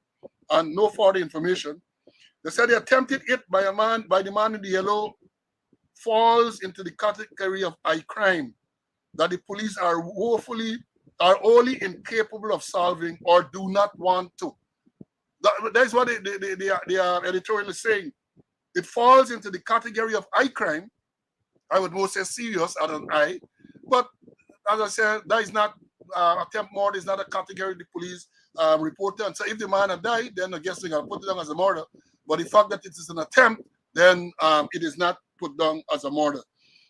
and no further information. They said the attempted hit by the man in the yellow falls into the category of high crime that the police are wholly incapable of solving or do not want to. That's what their editorial is saying. It falls into the category of high crime. I would more say serious at an I, but as I said, that is not attempt murder is not a category the police report on. So if the man had died, then I guess they're gonna put it down as a murder. But the fact that it is an attempt, then it is not put down as a murder.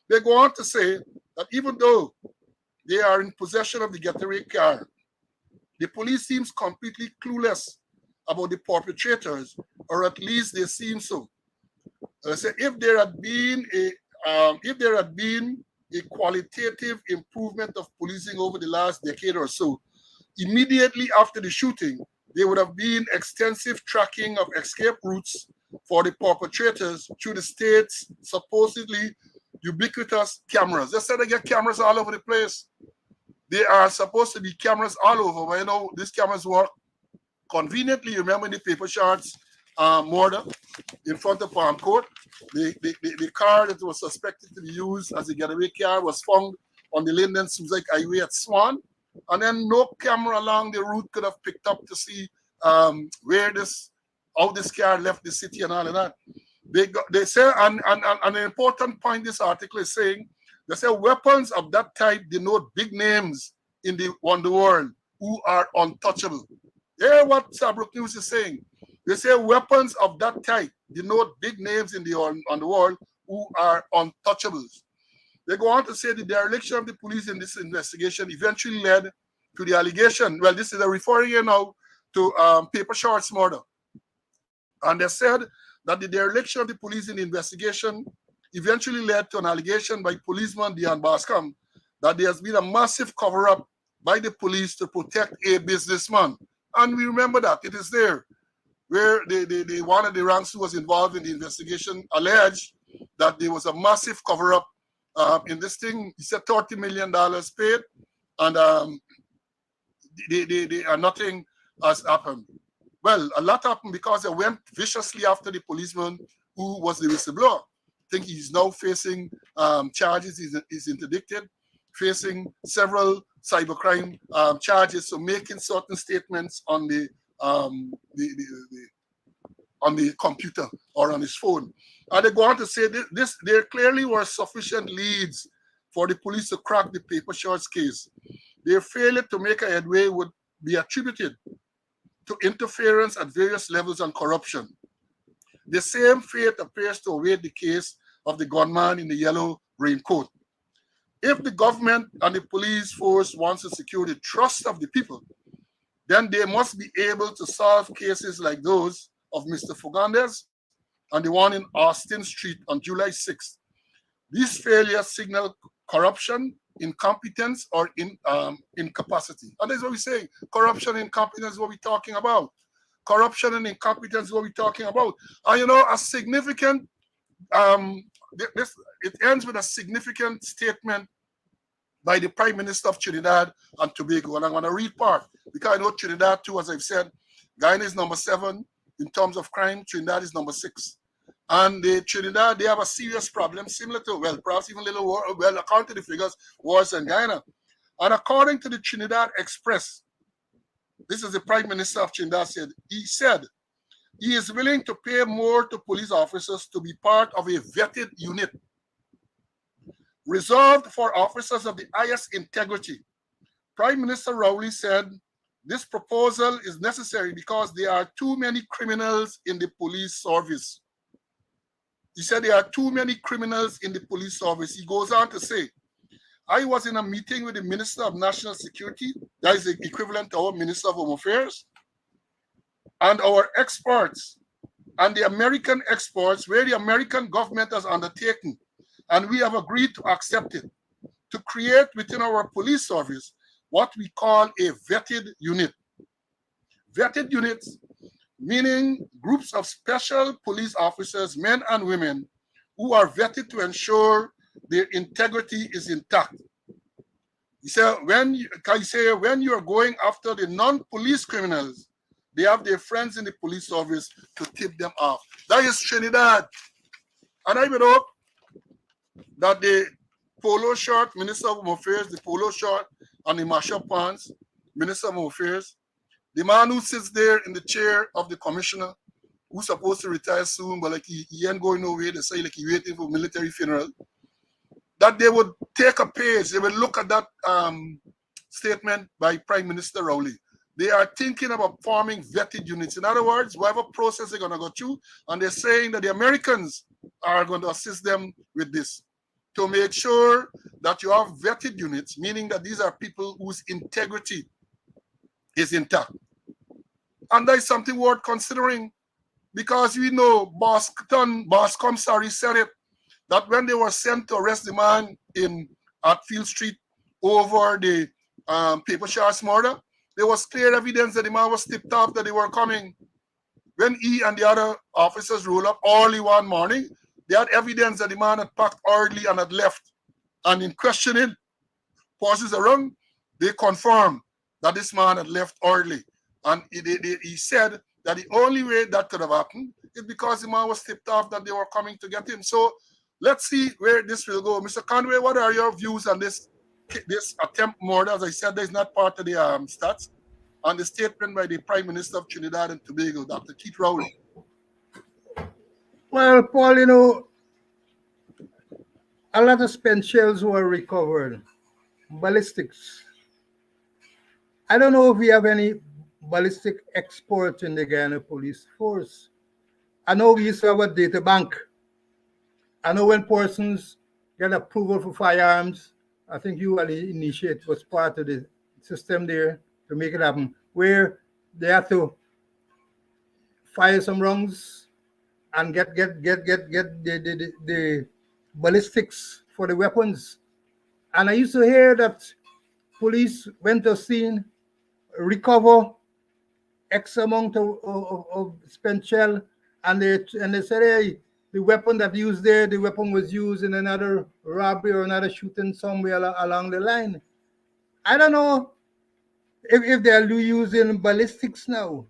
They go on to say that even though they are in possession of the getaway car, the police seems completely clueless about the perpetrators, or at least they seem so. They say if there had been a qualitative improvement of policing over the last decade or so, immediately after the shooting, there would have been extensive tracking of escape routes for the perpetrators through the state's supposedly ubiquitous cameras. They said they get cameras all over the place. There are supposed to be cameras all over, but you know, these cameras work conveniently. Remember the paper shards murder in front of Palm Court? The car that was suspected to be used as a getaway car was found on the Linden Suzac Highway at Swan, and then no camera along the route could have picked up to see how this car left the city and all of that. They say, and an important point this article is saying, they say weapons of that type denote big names in the world who are untouchable. Hear what Sabrok News is saying. They say weapons of that type denote big names in the world who are untouchables. They go on to say the dereliction of the police in this investigation eventually led to the allegation. Well, this is referring here now to Paper Shorts murder. And they said that the dereliction of the police in the investigation eventually led to an allegation by policeman Dion Bascom that there has been a massive cover-up by the police to protect a businessman. And we remember that. It is there, where one of the ranks who was involved in the investigation alleged that there was a massive cover-up in this thing. He said $30 million paid, and nothing has happened. Well, a lot happened because they went viciously after the policeman who was the whistleblower. I think he's now facing charges. He's interdicted, facing several cybercrime charges, so making certain statements on the computer or on his phone. And they go on to say there clearly were sufficient leads for the police to crack the Paper Shorts case. Their failure to make a headway would be attributed to interference at various levels and corruption. The same fate appears to await the case of the gunman in the yellow raincoat. If the government and the police force wants to secure the trust of the people, then they must be able to solve cases like those of Mr. Fernandez and the one in Austin Street on July 6th. These failures signal corruption, incompetence, or incapacity. And that's what we're saying. Corruption and incompetence is what we're talking about. Corruption and incompetence is what we're talking about. And you know, a significant, it ends with a significant statement by the Prime Minister of Trinidad and Tobago. And I'm going to read part, because I know Trinidad too, as I've said, Guyana is number 7 in terms of crime, Trinidad is number 6. And Trinidad, they have a serious problem, similar to, well, perhaps even a little more, well, according to the figures, worse than Guyana. And according to the Trinidad Express, this is the Prime Minister of Trinidad said, he is willing to pay more to police officers to be part of a vetted unit reserved for officers of the highest integrity. Prime Minister Rowley said, this proposal is necessary because there are too many criminals in the police service. He said there are too many criminals in the police service. He goes on to say, I was in a meeting with the Minister of National Security, that is the equivalent to our Minister of Home Affairs, and our exports and the American exports, where the American government has undertaken, and we have agreed to accept it, to create within our police service what we call a vetted unit. Vetted units meaning groups of special police officers, men and women, who are vetted to ensure their integrity is intact. He said, when you are going after the non-police criminals, they have their friends in the police service to tip them off. That is Trinidad. And I would hope that the polo shirt, Minister of Home Affairs, the polo shirt and the mashup pants, Minister of Home Affairs, the man who sits there in the chair of the commissioner, who's supposed to retire soon, but like he ain't going nowhere, they say like he waiting for military funeral, that they would take a page, they would look at that statement by Prime Minister Rowley. They are thinking about forming vetted units. In other words, whatever process they're going to go through, and they're saying that the Americans are going to assist them with this to make sure that you have vetted units, meaning that these are people whose integrity is intact. And that is something worth considering, because we know Boss Commissary said it, that when they were sent to arrest the man at Field Street over the paper shards murder, there was clear evidence that the man was tipped off that they were coming. When he and the other officers rolled up early one morning, they had evidence that the man had packed early and had left. And in questioning forces around, they confirmed that this man had left early. And he said that the only way that could have happened is because the man was tipped off that they were coming to get him. So let's see where this will go. Mr. Conway, what are your views on this attempt murder? As I said, that is not part of the stats. And the statement by the Prime Minister of Trinidad and Tobago, Dr. Keith Rowley. Well, Paul, a lot of spent shells were recovered. Ballistics. I don't know if we have any ballistic exports in the Guyana Police Force. I know we used to have a data bank. I know when persons get approval for firearms, I think you initiate was part of the system there to make it happen, where they have to fire some rounds and get the ballistics for the weapons. And I used to hear that police went to scene, recover X amount of spent shell, and they said, hey, the weapon that used there, the weapon was used in another robbery or another shooting somewhere along the line. I don't know if they're using ballistics now.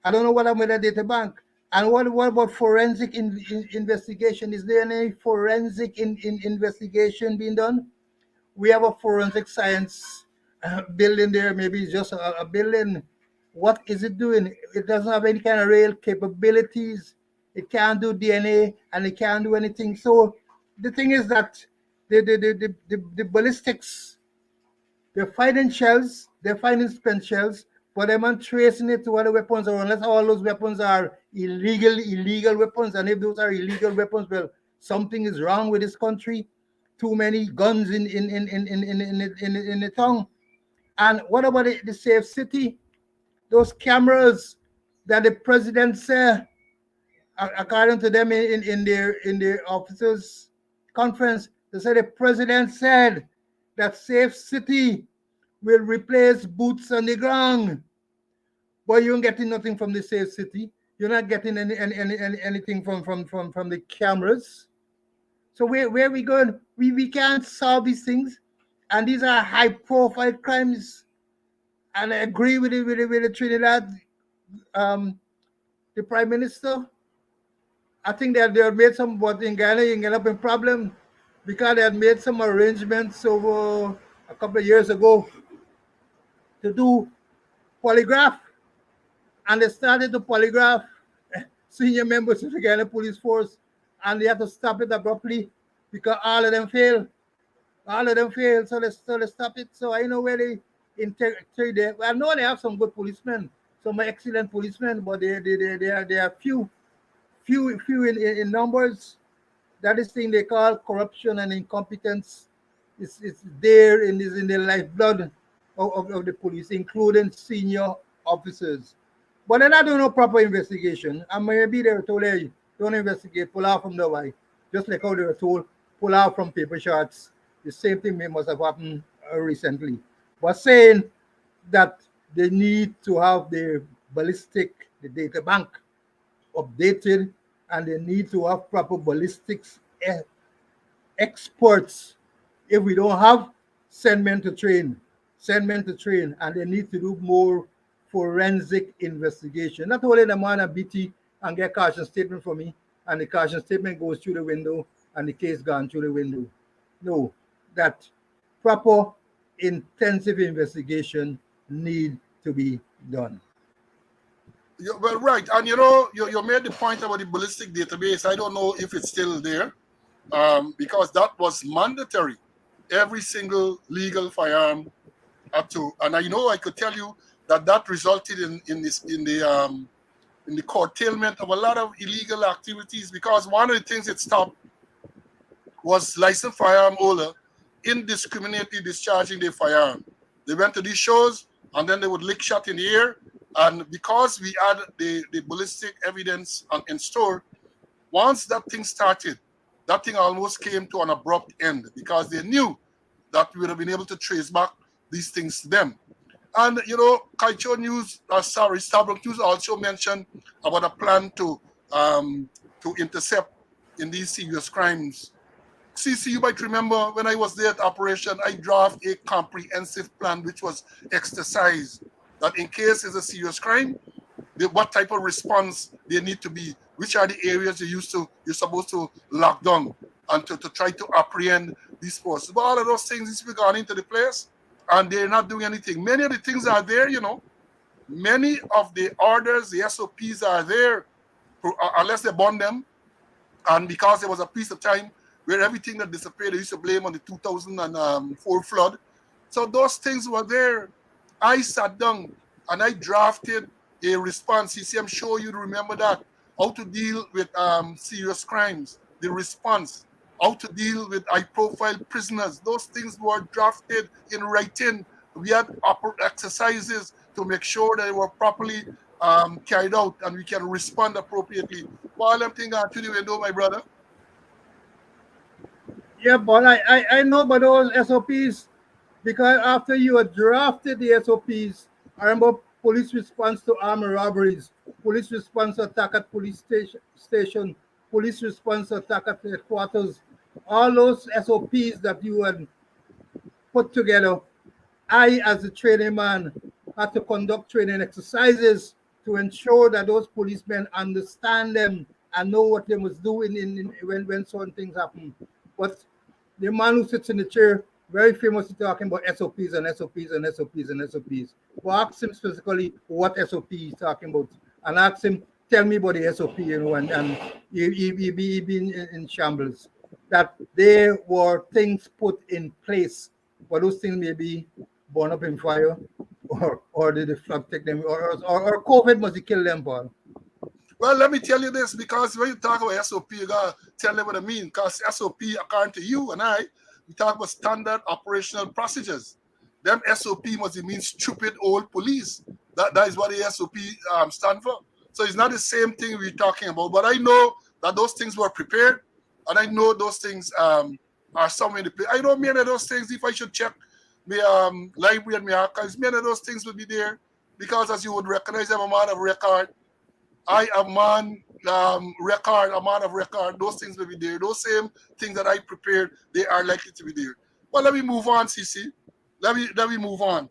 I don't know what happened with the data bank. And what about forensic investigation? Is there any forensic investigation being done? We have a forensic science building there. Maybe it's just a building. What is it doing? It doesn't have any kind of real capabilities. It can't do DNA and it can't do anything. So the thing is that the ballistics, they're finding shells, they're finding spent shells, but they're not tracing it to what the weapons are, unless all those weapons are illegal weapons. And if those are illegal weapons, well, something is wrong with this country. Too many guns in the tongue. And what about the safe city? Those cameras that the president said, according to them in their officers' conference, they said the president said that safe city will replace boots on the ground. But you ain't getting nothing from the safe city. You're not getting anything from the cameras. So where we going? We can't solve these things, and these are high profile crimes. And I agree with the Trinidad, the Prime Minister. I think that they had made some, but in Ghana, you end up in problem because they had made some arrangements over a couple of years ago to do polygraph, and they started to polygraph senior members of the Ghana Police Force, and they had to stop it abruptly because all of them failed. All of them failed, so they stop it. So I know where they integrate there. I know they have some good policemen, some excellent policemen, but they are few in numbers. That is thing they call corruption and incompetence. It's there in the lifeblood of the police, including senior officers. But then I don't know proper investigation. And maybe they were told, hey, don't investigate, pull out from the Y. Just like how they were told, pull out from paper shots. The same thing must have happened recently. But saying that they need to have the ballistic, the data bank updated, and they need to have proper ballistics experts. If we don't have, send men to train, and they need to do more forensic investigation. Not only the man at BT and get caution statement for me, and the caution statement goes through the window, and the case gone through the window. No, that proper intensive investigation need to be done. Well, right, and you made the point about the ballistic database. I don't know if it's still there, because that was mandatory. Every single legal firearm had to, and I could tell you that resulted in the curtailment of a lot of illegal activities, because one of the things it stopped was licensed firearm holder indiscriminately discharging their firearm. They went to these shows and then they would lick shot in the air. And because we had the ballistic evidence in store, once that thing started, that thing almost came to an abrupt end, because they knew that we would have been able to trace back these things to them. And Kaicho News, Starbuck News also mentioned about a plan to intercept in these serious crimes. CC, you might remember when I was there at operation, I drafted a comprehensive plan which was exercised that in case it's a serious crime, what type of response they need to be, which are the areas you're supposed to lock down and to try to apprehend these forces. But all of those things is gone into the place and they're not doing anything. Many of the things are there, Many of the orders, the SOPs are there, unless they burn them. And because there was a piece of time where everything that disappeared, they used to blame on the 2004 flood. So those things were there. I sat down and I drafted a response. You see, I'm sure you remember that. How to deal with serious crimes, the response, how to deal with high-profile prisoners. Those things were drafted in writing. We had exercises to make sure that they were properly carried out and we can respond appropriately. While I'm thinking to the window, my brother. Yeah, but I know about those SOPs because after you had drafted the SOPs, I remember police response to armed robberies, police response to attack at police station, police response to attack at headquarters, all those SOPs that you had put together. I, as a training man, had to conduct training exercises to ensure that those policemen understand them and know what they must do when certain things happen. But the man who sits in the chair, very famously talking about SOPs and SOPs and SOPs and SOPs. Well, ask him specifically what SOP he's talking about, and ask him, tell me about the SOP, and he be in shambles. That there were things put in place, but those things may be born up in fire, or did the flood take them, or COVID must kill them, Paul. Well, let me tell you this, because when you talk about SOP, you gotta tell them what I mean. Because SOP, according to you and I, we talk about standard operational procedures. Them SOP must mean stupid old police. That is what the SOP stand for. So it's not the same thing we're talking about. But I know that those things were prepared, and I know those things are somewhere in the place. I know many of those things, if I should check my library and my archives, many of those things will be there, because as you would recognize, I'm a man of record. I am man a man of record. Those things will be there. Those same things that I prepared, they are likely to be there. Well, let me move on, CC. Let me move on.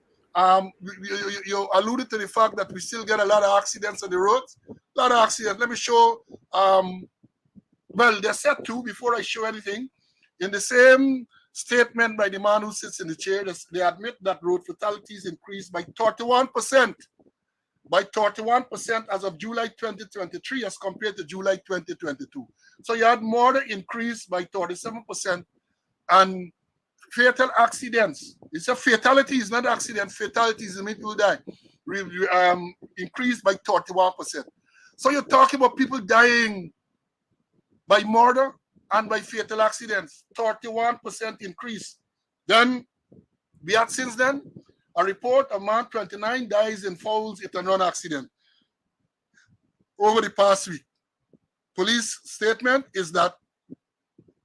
You alluded to the fact that we still get a lot of accidents on the roads. A lot of accidents. Let me show. Well, they said too, before I show anything, in the same statement by the man who sits in the chair, they admit that road fatalities increased by 31%. By 31% as of July 2023 as compared to July 2022. So you had more increase by 37%. And fatal accidents, it's a fatality, it's not accident, fatalities, and people die, increased by 31%. So you're talking about people dying by murder and by fatal accidents, 31% increase. Then we had since then a report of man 29 dies in Fowles hit and run accident. over the past week. Police statement is that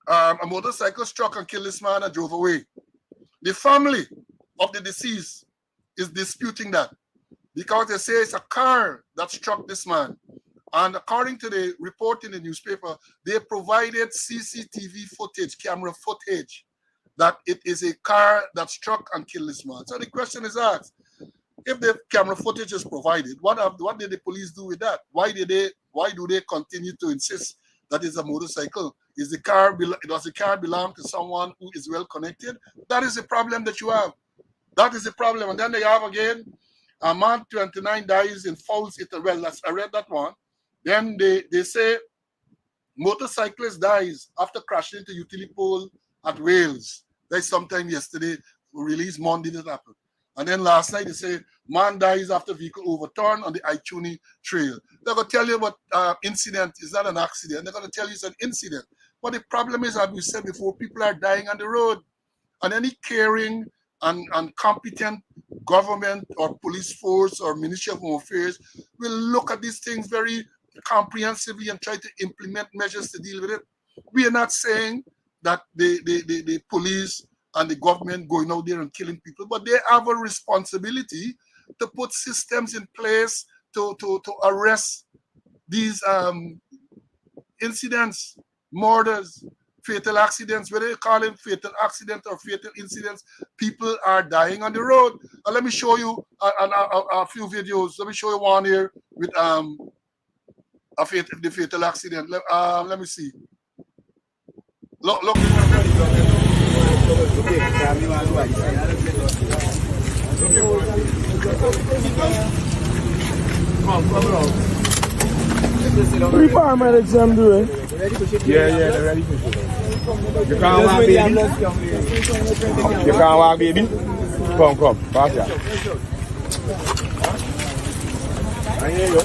a motorcycle struck and killed this man and drove away. The family of the deceased is disputing that because they say it's a car that struck this man. And according to the report in the newspaper, they provided CCTV footage, camera footage, that it is a car that struck and killed this man. So the question is asked, if the camera footage is provided, what did the police do with that? Why do they continue to insist that it's a motorcycle? Does the car belong to someone who is well connected? That is the problem that you have. That is the problem. And then they have again, a man 29 dies in Fowles, Italy. Well, I read that one. Then they say motorcyclist dies after crashing into utility pole at Wales. That's sometime yesterday, released Monday that happened. And then last night they say man dies after vehicle overturned on the Ituni trail. They're going to tell you about incident. It's not an accident. They're going to tell you it's an incident. But the problem is, as we said before, people are dying on the road. And any caring and competent government or police force or Ministry of Home Affairs will look at these things very comprehensively and try to implement measures to deal with it. We are not saying that the police and the government going out there and killing people, but they have a responsibility to put systems in place to arrest these incidents, murders, fatal accidents, whether you call them fatal accident or fatal incidents. People are dying on the road. Let me show you a few videos. Let me show you one here with the fatal accident. Let me see. Look. Three paramedics them doing? Yeah, they're ready for shoot. You can't walk, baby. You can't walk, baby. Come, pass that. I hear you.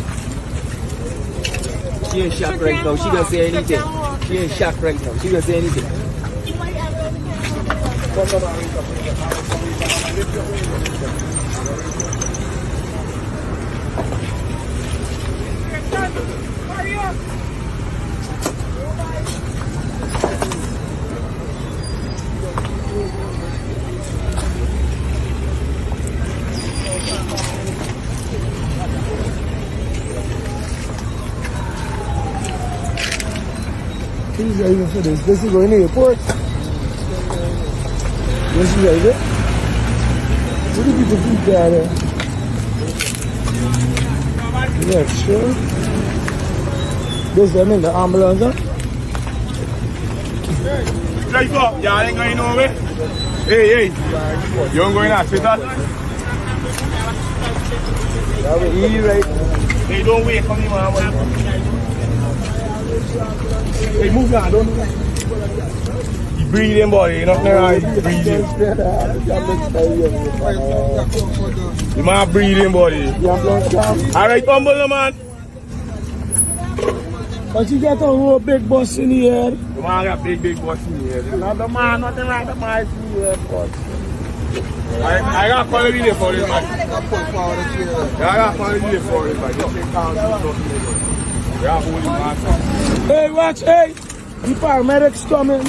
She ain't shocked right now. She gonna say anything. She ain't shocked right now. She gonna say anything. Hurry up! He's even for this. This is going to the airport. This is right there. What do people think down there? Yeah, sure. This them in the ambulance, huh? Drive up. Y'all ain't going nowhere. Hey. You ain't going to hospital? That will easy, right? Hey, don't wait for me, man. Hey, move down, don't move. You breathing, buddy. Nothing wrong. You breathing. You man breathing, buddy. Alright, humble, man. But you got a whole big bus in the air. The man got big bus in the air. Not the man, nothing like the man in the air, but. I got quality for this, man. I got quality for this, man. Just take down Hey, watch, hey! The paramedics coming.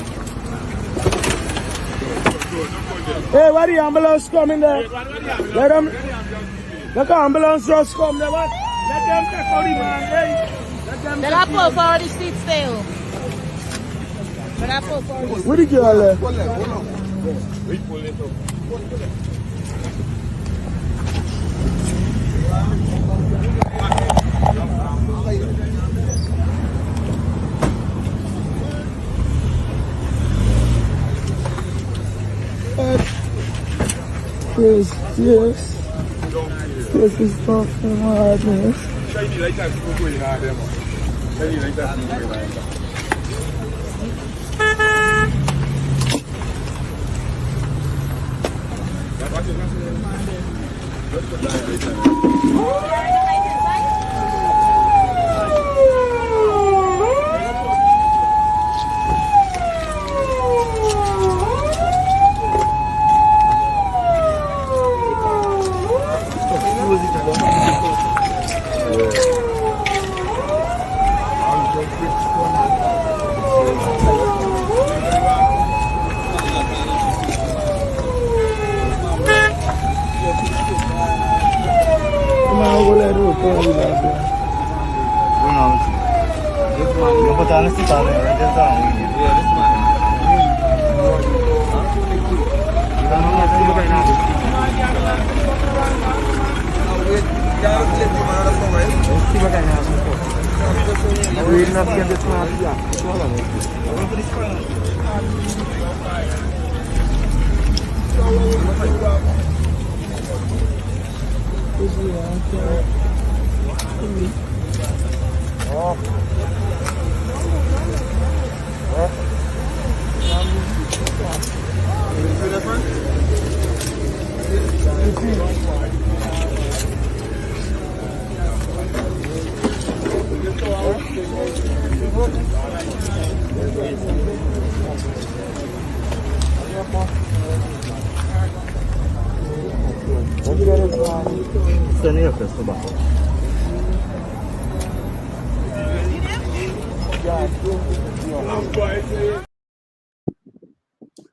Hey, why the ambulance coming there? Let them. Let the ambulance just come there, what? Let them take out the man, hey! Let her pull forward the seat still. Let her pull forward the seat. Where the girl there? We pull it up. Yes. This is fucking madness. Shiny like that, people going out there, man. Shiny like that, people going out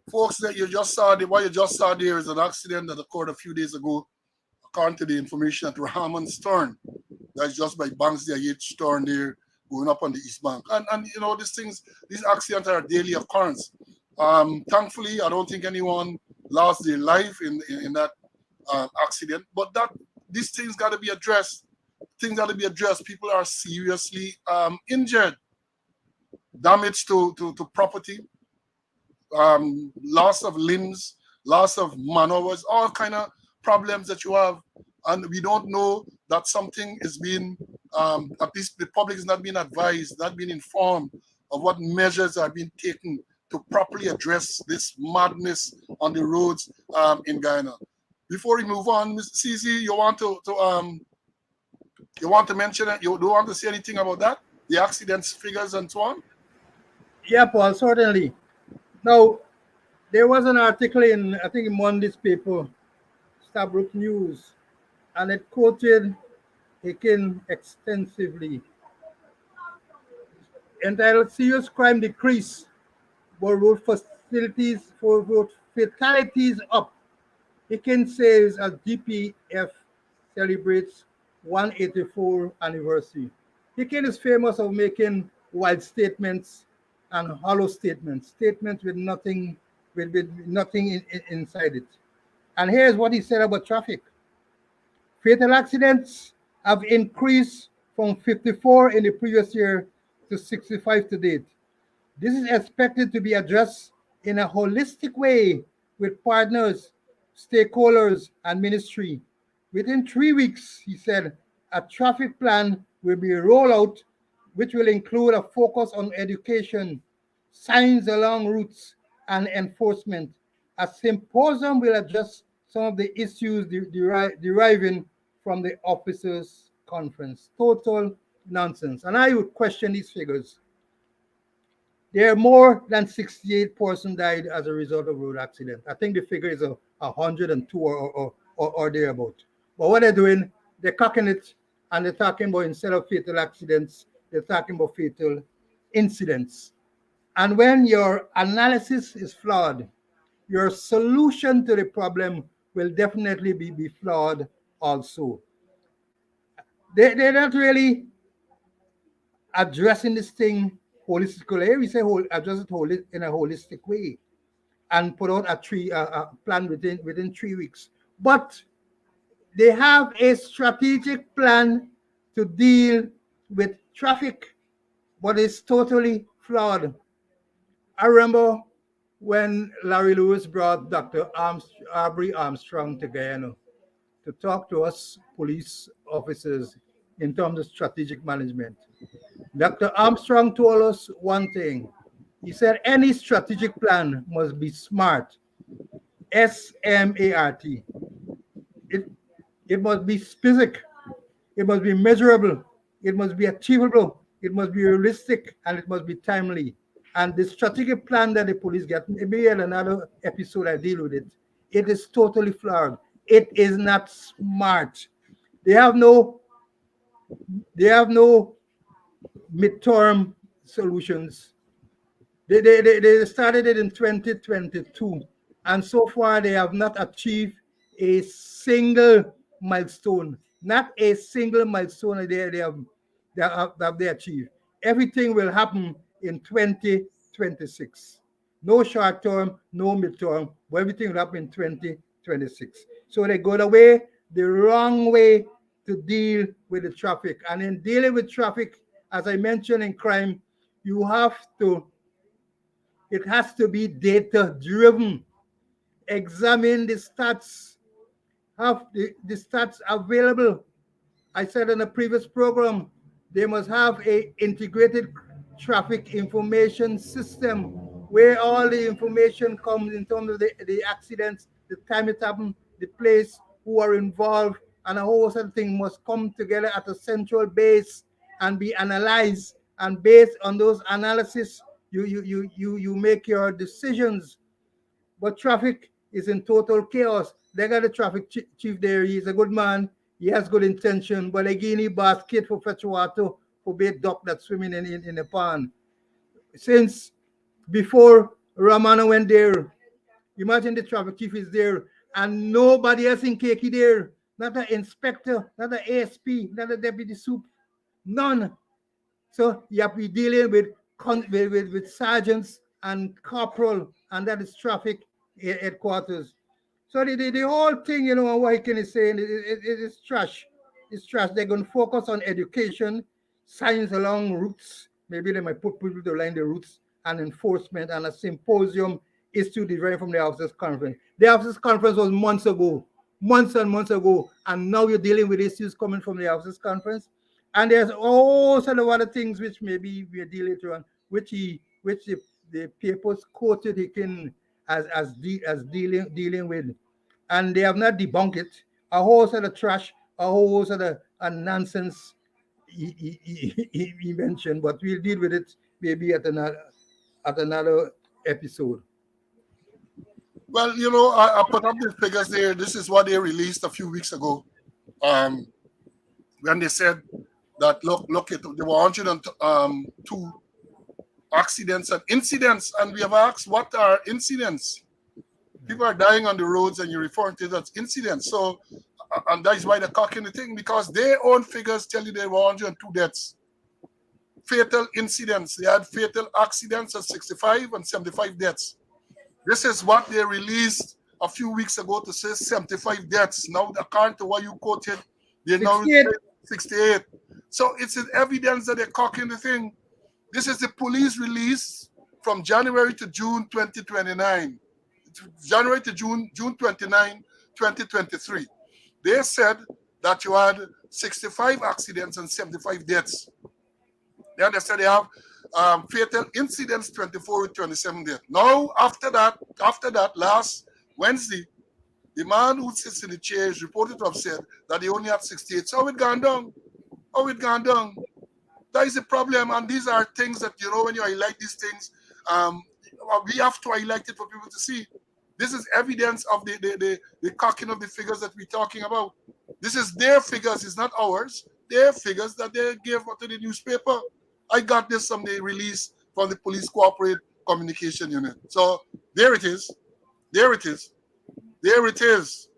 Folks, that you just saw, what you just saw there is an accident that occurred a few days ago, according to the information at Rahman Stern. That's just by Banks the H Stern there, going up on the East Bank. And you know, these accidents are a daily occurrence. Thankfully, I don't think anyone lost their life in that accident, but these things got to be addressed. Things got to be addressed. People are seriously injured, damage to property, loss of limbs, loss of man-hours, all kind of problems that you have, and we don't know that something is being, at least the public is not being advised, not being informed of what measures are being taken to properly address this madness on the roads in Guyana. Before we move on, Mr. CC, you want to mention it? You don't want to say anything about that? The accidents figures and so on? Yeah, Paul, certainly. Now, there was an article in, I think, in Monday's paper, Stabrook News, and it quoted Hicken extensively, entitled "Serious Crime Decrease, but Road Fatalities Up." Hicken says as GPF celebrates 184th anniversary. Hicken is famous for making wild statements and hollow statements with nothing, inside it. And here's what he said about traffic. Fatal accidents have increased from 54 in the previous year to 65 to date. This is expected to be addressed in a holistic way with partners, stakeholders, and ministry. Within 3 weeks, he said, a traffic plan will be rolled out, which will include a focus on education, signs along routes, and enforcement. A symposium will address some of the issues deriving from the officers' conference. Total nonsense. And I would question these figures. There are more than 68 persons died as a result of road accident. I think the figure is 102 or thereabout. But what they're doing, they're cocking it, and they're talking about, instead of fatal accidents, they're talking about fatal incidents. And when your analysis is flawed, your solution to the problem will definitely be flawed also. They're not really addressing this thing holistically. We say address it in a holistic way and put out a plan within 3 weeks. But they have a strategic plan to deal with traffic, but it's totally flawed. I remember when Larry Lewis brought Dr. Aubrey Armstrong to Guyana to talk to us police officers in terms of strategic management. Dr. Armstrong told us one thing. He said any strategic plan must be SMART, S-M-A-R-T. It must be specific, it must be measurable, it must be achievable, it must be realistic, and it must be timely. And the strategic plan that the police get, maybe in another episode I deal with it, it is totally flawed. It is not smart. They have no midterm solutions. They started it in 2022, and so far they have not achieved a single milestone. Not a single milestone they have achieved. everything will happen in 2026. No short term, no midterm, but everything will happen in 2026. So they go away the wrong way to deal with the traffic. And in dealing with traffic, as I mentioned in crime, it has to be data driven. Examine the stats, have the stats available. I said in a previous program, they must have a integrated traffic information system where all the information comes in terms of the accidents, the time it happened, the place, who are involved, and a whole set of things must come together at a central base and be analyzed. And based on those analysis, you make your decisions. But traffic is in total chaos. They got a traffic chief there. He's a good man. He has good intention, but they give him basket for fetch water for bait duck that's swimming in the pond. Since before Ramana went there, imagine the traffic chief is there and nobody else in Keki there. Not an inspector, not an ASP, not a deputy soup, none. So you have to be dealing with sergeants and corporal, and that is traffic headquarters. So the whole thing, what can I say, it's trash. It's trash. They're going to focus on education, science along routes. Maybe they might put people to line the routes and enforcement, and a symposium is to derived from the officers' conference. The officers' conference was months ago, months and months ago, and now you're dealing with issues coming from the officers' conference. And there's all sort of other things which maybe we're dealing with, which the papers quoted he can as dealing with, and they have not debunked it. A whole set of trash, a whole set of nonsense he mentioned, but we'll deal with it maybe at another episode. Well, I put up these figures there. This is what they released a few weeks ago, when they said that look, there were 102 accidents and incidents, and we have asked what are incidents. People are dying on the roads, and you're referring to that as incidents. So, and that is why they're cocking the thing, because their own figures tell you there were 102 deaths. Fatal incidents. They had fatal accidents at 65 and 75 deaths. This is what they released a few weeks ago to say 75 deaths. Now, according to what you quoted, they're now 68. So it's an evidence that they're cocking the thing. This is the police release from January to June 2029. January to June 29, 2023. They said that you had 65 accidents and 75 deaths. Then they said they have fatal incidents, 24 with 27 deaths. Now, after that, last Wednesday, the man who sits in the chair is reported to have said that he only had 68. So how it gone down? How it gone down? That is the problem, and these are things that, when you highlight these things, we have to highlight it for people to see. This is evidence of the cocking of the figures that we're talking about. This is their figures, it's not ours. Their figures that they gave to the newspaper. I got this from the release from the Police Corporate Communication Unit. So there it is. There it is. There it is.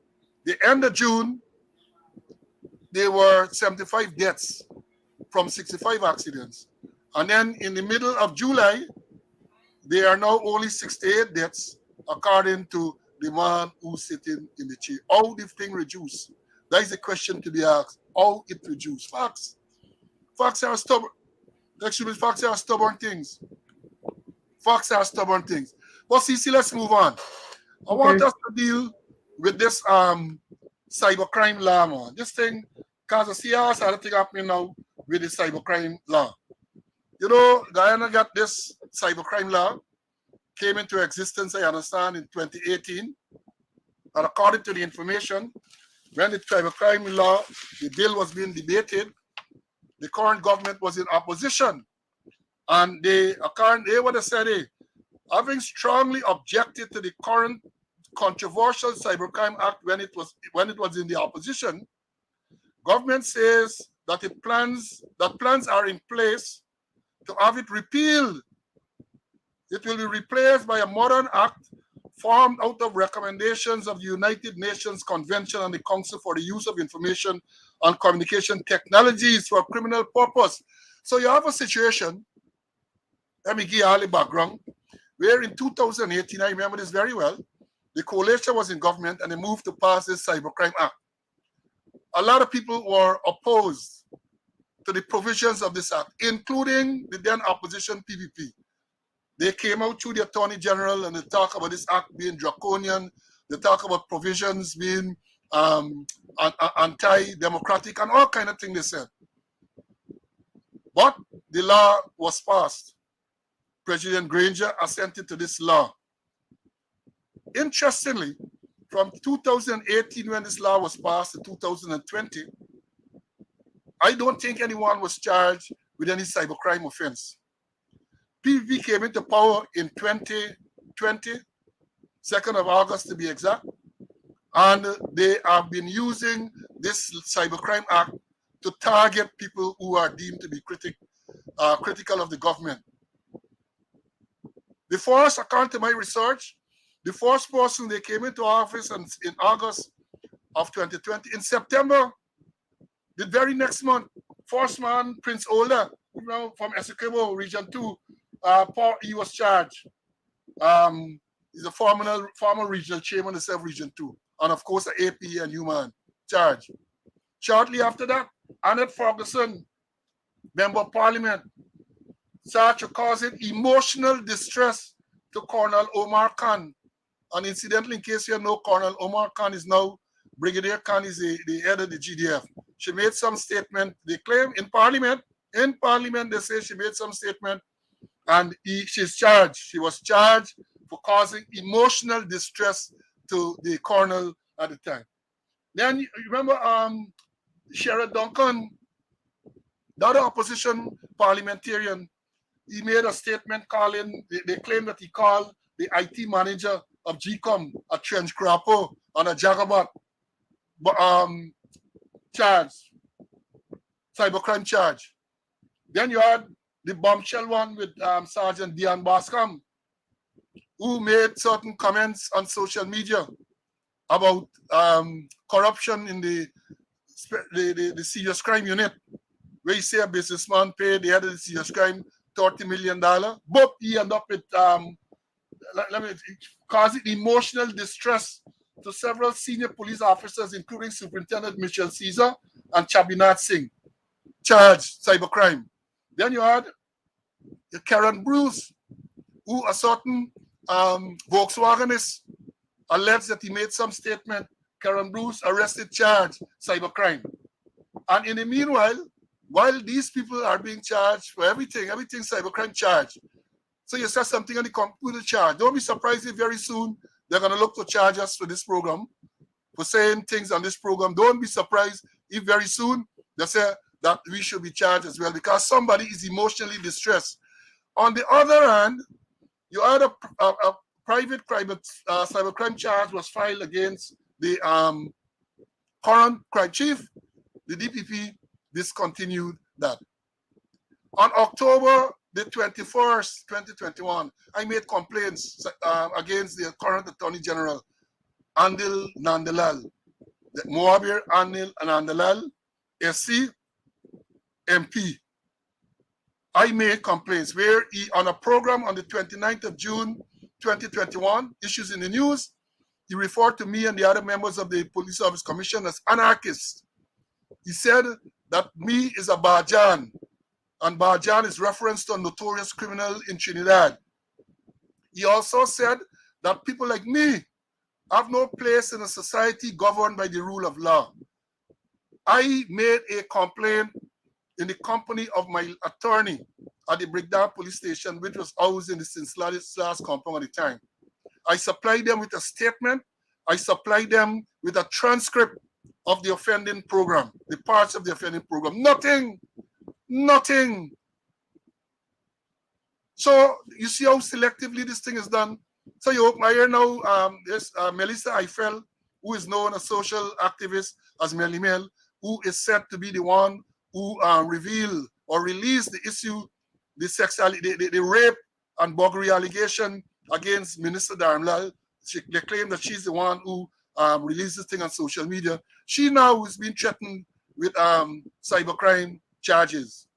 The end of June, there were 75 deaths from 65 accidents. And then in the middle of July, there are now only 68 deaths, according to the man who's sitting in the chair. How did the thing reduce? That is the question to be asked. How it reduced? Facts. Facts are stubborn. Actually, facts are stubborn things. Facts are stubborn things. But see, let's move on. I want us to deal with this cybercrime law, man. This thing, because I see how other thing happening now with the cybercrime law. Guyana got this cybercrime law, came into existence, I understand, in 2018. And according to the information, when the cybercrime law, the bill was being debated, the current government was in opposition. And they would have said, having strongly objected to the current controversial Cybercrime Act when it was in the opposition, government says that plans are in place to have it repealed. It will be replaced by a modern act formed out of recommendations of the United Nations Convention on the Council for the Use of Information and Communication Technologies for Criminal Purpose. So you have a situation, let me give you all the background, where in 2018, I remember this very well, the coalition was in government and they moved to pass this Cybercrime Act. A lot of people were opposed to the provisions of this act, including the then opposition PPP. They came out to the Attorney General and they talk about this act being draconian. They talk about provisions being anti-democratic and all kind of things they said. But the law was passed. President Granger assented to this law. Interestingly, from 2018 when this law was passed to 2020, I don't think anyone was charged with any cybercrime offense. PPP came into power in 2020, 2nd of August to be exact, and they have been using this Cybercrime Act to target people who are deemed to be critical of the government. The first, according to my research, the first person they came into office in August of 2020, in September, the very next month, first man, Prince Ola, from Essequibo, Region 2, he was charged. He's a former regional chairman of Region 2, and of course, the AP and human charge. Shortly after that, Annette Ferguson, Member of Parliament, charged for causing emotional distress to Colonel Omar Khan. And incidentally, in case you know, Colonel Omar Khan is now, Brigadier Khan is the head of the GDF. She made some statement, they claim in Parliament, they say she made some statement, and she's charged. She was charged for causing emotional distress to the colonel at the time. Then you remember Sherrod Duncan, the other opposition parliamentarian, he made a statement calling, they claim that he called the IT manager of GCOM a trench crapper on a Jagabat charge, cybercrime charge. Then you had the bombshell one with Sergeant Dian Bascom, who made certain comments on social media about corruption in the serious crime unit, where he say a businessman paid the head of the serious crime $30 million, but he ended up with causing emotional distress to several senior police officers, including Superintendent Michelle Caesar and Chabinat Singh, charged cybercrime. Then you had Karen Bruce, who a certain Volkswagenist alleged that he made some statement. Karen Bruce arrested, charged cybercrime. And in the meanwhile, while these people are being charged for everything cybercrime charge. So you said something on the computer charge. Don't be surprised if very soon they're going to look to charge us for this program, for saying things on this program. Don't be surprised if very soon they say that we should be charged as well, because somebody is emotionally distressed. On the other hand, you had a private cybercrime charge was filed against the current crime chief. The DPP discontinued that. On October the 21st, 2021, I made complaints against the current Attorney General, Andil Nandalal, Moabir Andil Nandalal, SC, MP. I made complaints where he, on a program on the 29th of June, 2021, Issues in the News, he referred to me and the other members of the Police Service Commission as anarchists. He said that me is a Bajan, and Bajan is reference to a notorious criminal in Trinidad. He also said that people like me have no place in a society governed by the rule of law. I made a complaint in the company of my attorney at the Brigdam Police Station, which was housed in the Cincinnati compound at the time. I supplied them with a statement. I supplied them with a transcript of the offending program, the parts of the offending program. Nothing. So you see how selectively this thing is done. So you open my ear now, there's Melissa Eiffel, who is known as social activist as Melly Mel, who is said to be the one who revealed or released the issue, the rape and buggery allegation against Minister Darmlal. They claim that she's the one who released this thing on social media. She now is being threatened with cybercrime charges.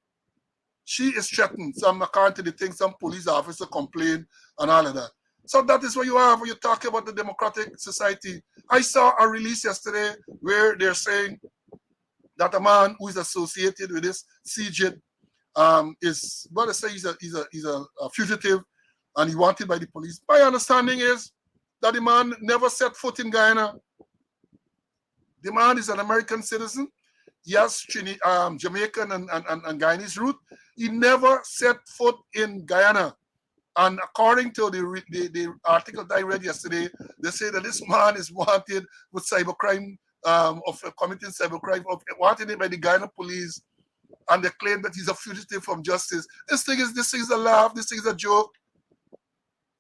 She is threatened. Some, according to the thing, some police officer complained and all of that. So that is what you have when you talk about the democratic society. I saw a release yesterday where they're saying that a man who is associated with this CJ is, well, say he's a fugitive and he wanted by the police. My understanding is that the man never set foot in Guyana. The man is an American citizen. He has Jamaican and Guyanese root. He never set foot in Guyana. And according to the article that I read yesterday, they say that this man is wanted with cybercrime, of committing cybercrime, of wanted by the Guyana police, and they claim that he's a fugitive from justice. This thing is a laugh. This thing is a joke.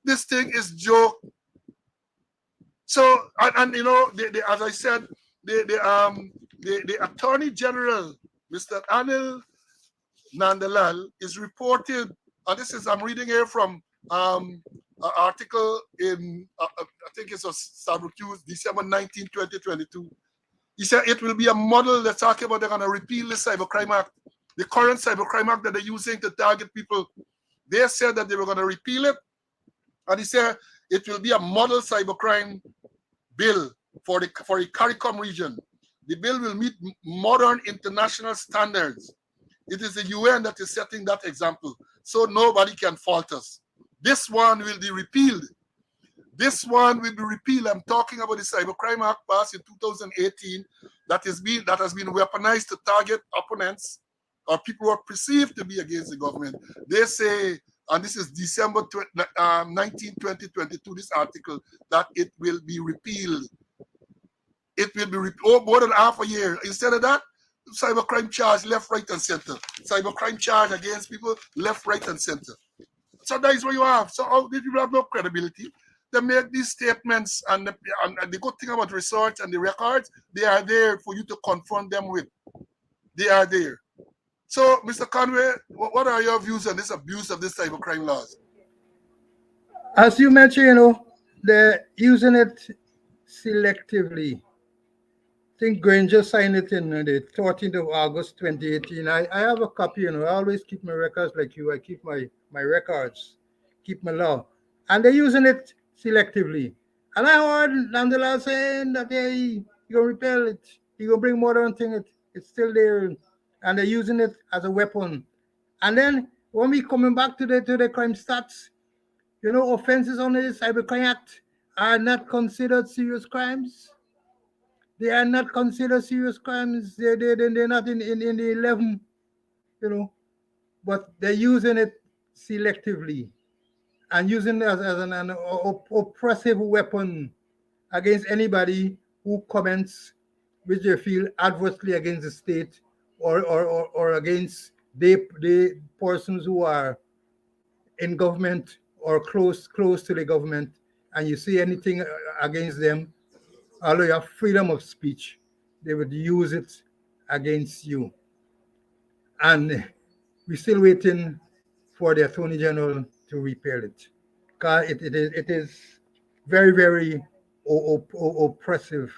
This thing is joke. So, and you know, as I said, the Attorney General, Mr. Anil Nandalal, is reported, and this is, I'm reading here from an article in, I think it's a Sabrucuse, December 19, 2022. He said it will be a model. They're talking about they're going to repeal the Cybercrime Act. The current Cybercrime Act that they're using to target people, they said that they were going to repeal it. And he said it will be a model cybercrime bill for the CARICOM region. The bill will meet modern international standards. It is the UN that is setting that example. So nobody can fault us. This one will be repealed. This one will be repealed. I'm talking about the Cybercrime Act passed in 2018 that has been weaponized to target opponents or people who are perceived to be against the government. They say, and this is December 19, 2022, this article, that it will be repealed. It will be more than half a year. Instead of that, cybercrime charge left, right, and center. Cybercrime charge against people left, right, and center. So that is what you have. So these people have no credibility. They make these statements, and the good thing about research and the records, they are there for you to confront them with. They are there. So, Mr. Conway, what are your views on this abuse of this cybercrime laws? As you mentioned, you know, they're using it selectively. I think Granger signed it in the 13th of August, 2018. I have a copy, you know, I always keep my records like you. I keep my records, keep my law. And they're using it selectively. And I heard Nandala saying that you're going to repel it. You're going to bring modern thing. It's still there. And they're using it as a weapon. And then when we coming back to the crime stats, you know, offenses under the Cybercrime Act are not considered serious crimes. They are not considered serious crimes. They're not in the 11, you know, but they're using it selectively and using it as an oppressive weapon against anybody who comments which they feel adversely against the state or against the persons who are in government or close to the government, and you see anything against them, although you have freedom of speech, they would use it against you. And we're still waiting for the Attorney General to repeal it. Because it is very, very oppressive.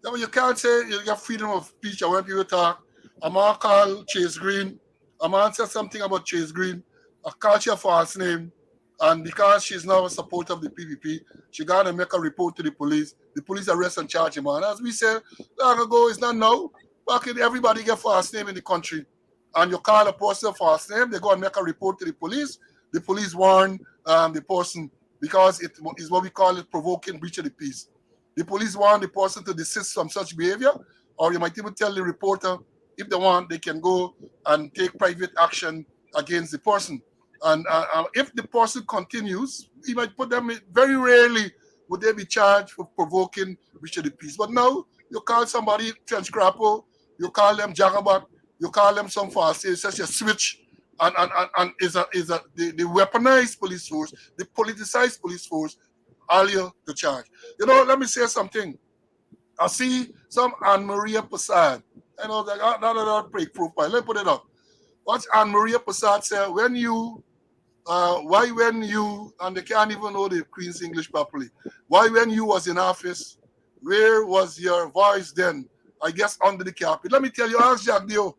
No, you can't say you got freedom of speech. And when people talk, a man called Chase Green. A man said something about Chase Green. I called her false name. And because she's now a supporter of the PPP, she got to make a report to the police. The police arrest and charge him. And as we said long ago, it's not now. Back in everybody get false name in the country. And you call a person false name, they go and make a report to the police. The police warn the person because it is what we call it provoking breach of the peace. The police want the person to desist from such behavior, or you might even tell the reporter, if they want, they can go and take private action against the person. And if the person continues, he might put them in, very rarely would they be charged for provoking breach of the peace. But now, you call somebody trench crapper, you call them jagabat, you call them some false, it's such a switch, and the weaponized police force, the politicized police force, all you to charge. You know, let me say something. I see some Anne-Maria Passad. I know that break profile. Let me put it up. What's Anne-Maria Passad say? When you, and they can't even know the Queen's English properly. Why when you was in office, where was your voice then? I guess under the carpet. Let me tell you, ask Jack Dio.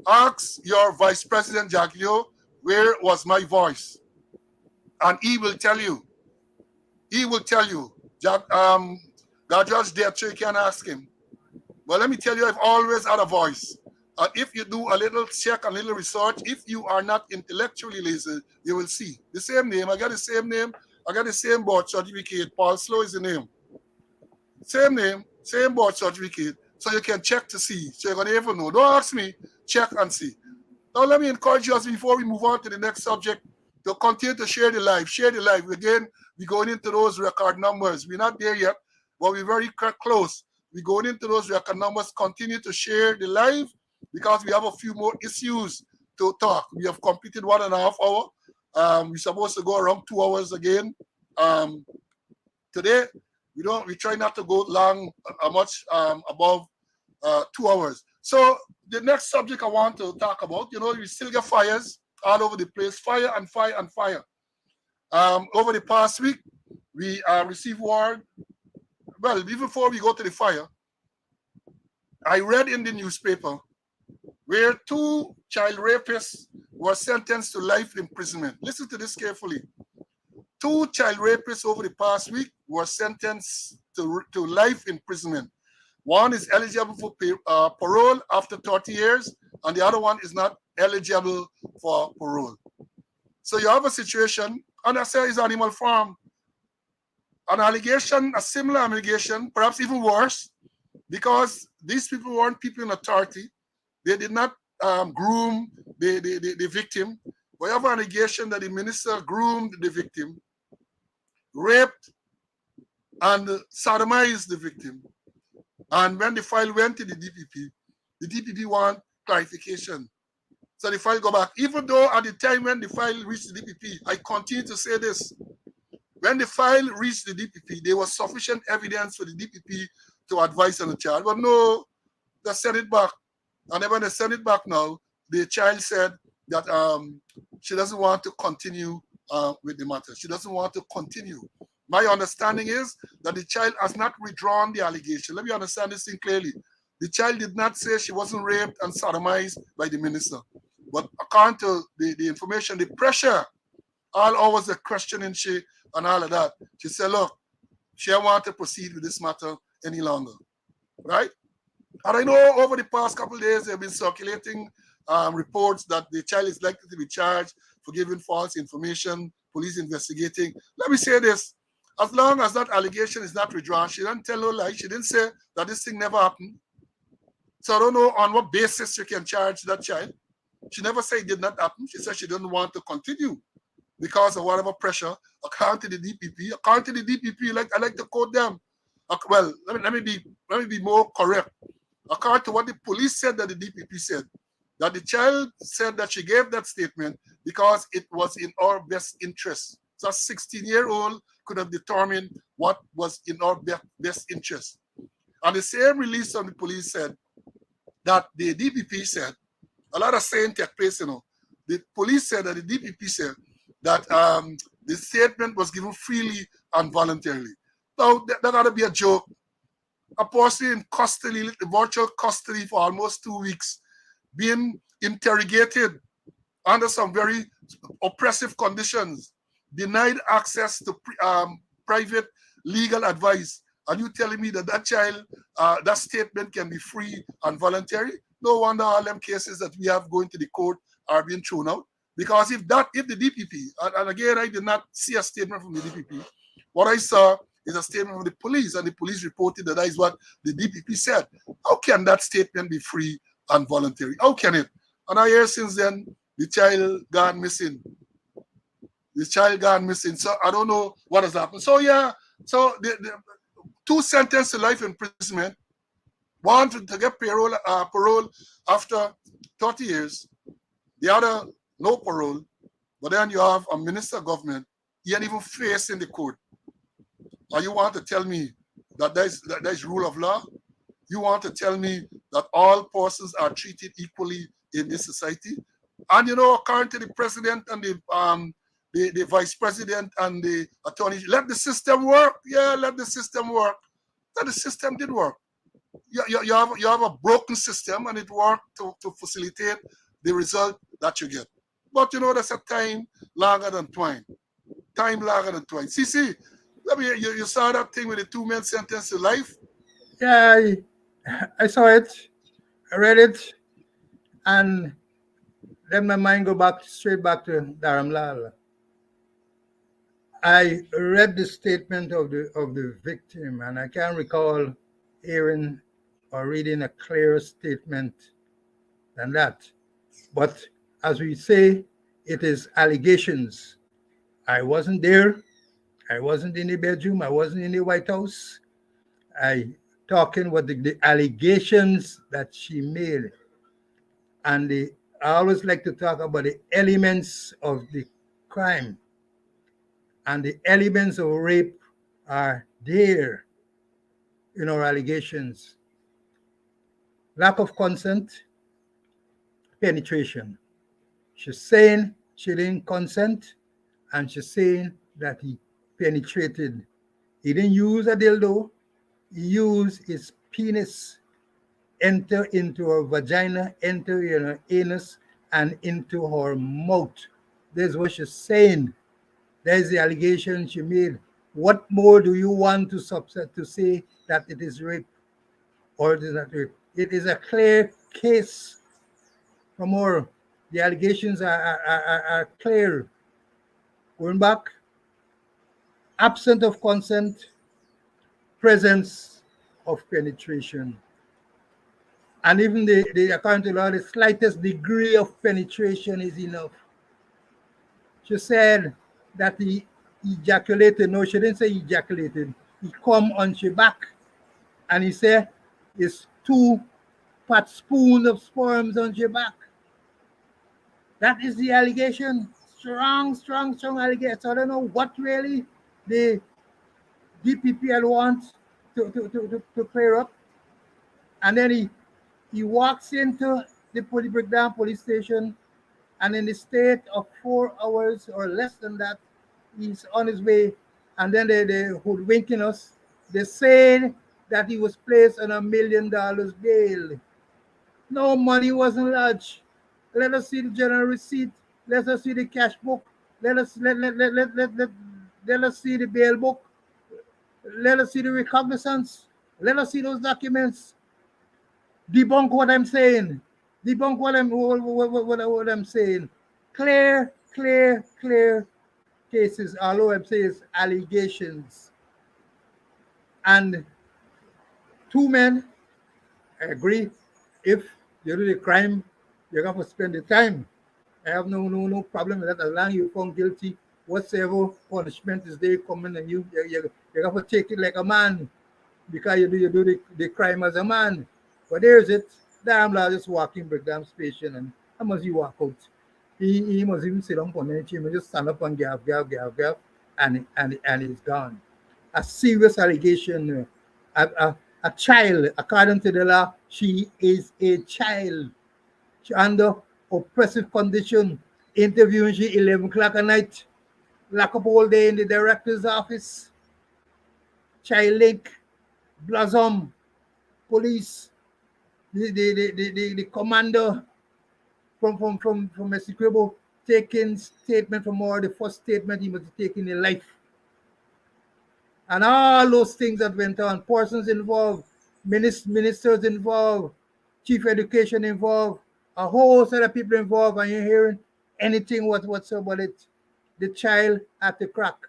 Ask your Vice President Jaglio, where was my voice? And he will tell you. He will tell you. God Judge there, so you can ask him. But let me tell you, I've always had a voice. And if you do a little check, a little research, if you are not intellectually lazy, you will see. The same name, I got the same name, I got the same board certificate. Paul Slow is the name. Same name, same board certificate. So you can check to see. So you're going to even know. Don't ask me, check and see. Now let me encourage you as before we move on to the next subject to continue to share the life. Share the life. Again, we're going into those record numbers. We're not there yet, but we're very close. We're going into those record numbers. Continue to share the live because we have a few more issues to talk. We have completed 1.5 hours. We're supposed to go around 2 hours again. Today, we try not to go long, much above 2 hours. So the next subject I want to talk about, we still get fires all over the place, fire and fire and fire. Over the past week, we received word. Well, even before we go to the fire, I read in the newspaper where 2 child rapists were sentenced to life imprisonment. Listen to this carefully. 2 child rapists over the past week were sentenced to life imprisonment. One is eligible for parole after 30 years, and the other one is not eligible for parole. So you have a situation, and I say it's Animal Farm. An allegation, a similar allegation, perhaps even worse, because these people weren't people in authority. They did not groom the victim. We have an allegation that the minister groomed the victim, raped, and sodomized the victim. And when the file went to the DPP want clarification. So the file go back. Even though at the time when the file reached the DPP, I continue to say this. When the file reached the DPP, there was sufficient evidence for the DPP to advise on the child. But no, they sent it back. And then when they sent it back now, the child said that she doesn't want to continue with the matter. She doesn't want to continue. My understanding is that the child has not withdrawn the allegation. Let me understand this thing clearly. The child did not say she wasn't raped and sodomized by the minister. But according to the information, the pressure, all hours the questioning she and all of that, she said, look, she don't want to proceed with this matter any longer. Right? And I know over the past couple of days, they've been circulating reports that the child is likely to be charged for giving false information, police investigating. Let me say this. As long as that allegation is not withdrawn, she didn't tell no lie. She didn't say that this thing never happened. So I don't know on what basis you can charge that child. She never said it did not happen. She said she didn't want to continue because of whatever pressure. According to the DPP, I like to quote them. Well, let me be more correct. According to what the police said that the DPP said, that the child said that she gave that statement because it was in our best interest. So a 16-year-old could have determined what was in our best interest. And the same release from the police said that the DPP said, a lot of saying took place, The police said that the DPP said that the statement was given freely and voluntarily. Now, that got to be a joke. A person in custody, virtual custody for almost 2 weeks, being interrogated under some very oppressive conditions, denied access to private legal advice, and you telling me that child, that statement can be free and voluntary? No wonder all them cases that we have going to the court are being thrown out. Because if the DPP, and again, I did not see a statement from the DPP, what I saw is a statement from the police, and the police reported that is what the DPP said. How can that statement be free and voluntary? How can it? And I hear since then, the child gone missing. So I don't know what has happened. So yeah, so the 2 sentenced to life imprisonment, one to get parole after 30 years, the other no parole, but then you have a minister of government, he ain't even facing the court. And you want to tell me that there's rule of law? You want to tell me that all persons are treated equally in this society? And according to the president and the vice president and the attorney, let the system work. Yeah, let the system work. That the system did work. you have a broken system and it works to facilitate the result that you get. But you know, that's a time longer than twine. Time longer than twine. See, you saw that thing with the 2 men sentenced to life? Yeah, I saw it, I read it, and then my mind go straight back to Dharamlal. I read the statement of the victim, and I can't recall hearing or reading a clearer statement than that. But as we say, it is allegations. I wasn't there. I wasn't in the bedroom. I wasn't in the White House. I talking what the allegations that she made. And I always like to talk about the elements of the crime. And the elements of rape are there in our allegations. Lack of consent, penetration. She's saying she didn't consent, and she's saying that he penetrated. He didn't use a dildo, he used his penis, enter into her vagina, enter in her anus, and into her mouth. That's what she's saying. There's the allegation she made. What more do you want to subset to say that it is rape or it is not rape? It is a clear case from her. The allegations are clear. Going back, absence of consent, presence of penetration. And even the according to law, the slightest degree of penetration is enough. She said that he ejaculated. No, she didn't say ejaculated. He come on she back, and he said it's 2 fat spoons of sperms on your back. That is the allegation. Strong allegation. So I don't know what really the DPPL wants to clear up. And then he walks into the Breakdown police station, and in the state of 4 hours or less than that, he's on his way. And then they're hoodwinking us. They said that he was placed on $1 million bail. No money wasn't lodged. Let us see the general receipt. Let us see the cash book. Let us see the bail book. Let us see the recognizance. Let us see those documents. Debunk what I'm saying. Debunk what I'm saying. Clear cases. All I'm saying is allegations. And 2 men, I agree. If you do the crime, you're going to spend the time. I have no problem with that. As long as you're found guilty, whatsoever punishment is there coming, and you're going to take it like a man, because you do the crime as a man. But there's it. Damn, lad, just walking breakdown station, and how much he walk out? He must even sit down on the chair and just stand up and gab, and he's gone. A serious allegation. A child, according to the law, she is a child. She under oppressive condition. Interviewing she 11 o'clock at night. Lock up all day in the director's office. Child link, Blossom, police, the commander from Essequibo taking statement from her. The first statement he was taking in life. And all those things that went on, persons involved, ministers involved, chief education involved, a whole set of people involved, and you're hearing anything whatsoever about it. The child had to crack,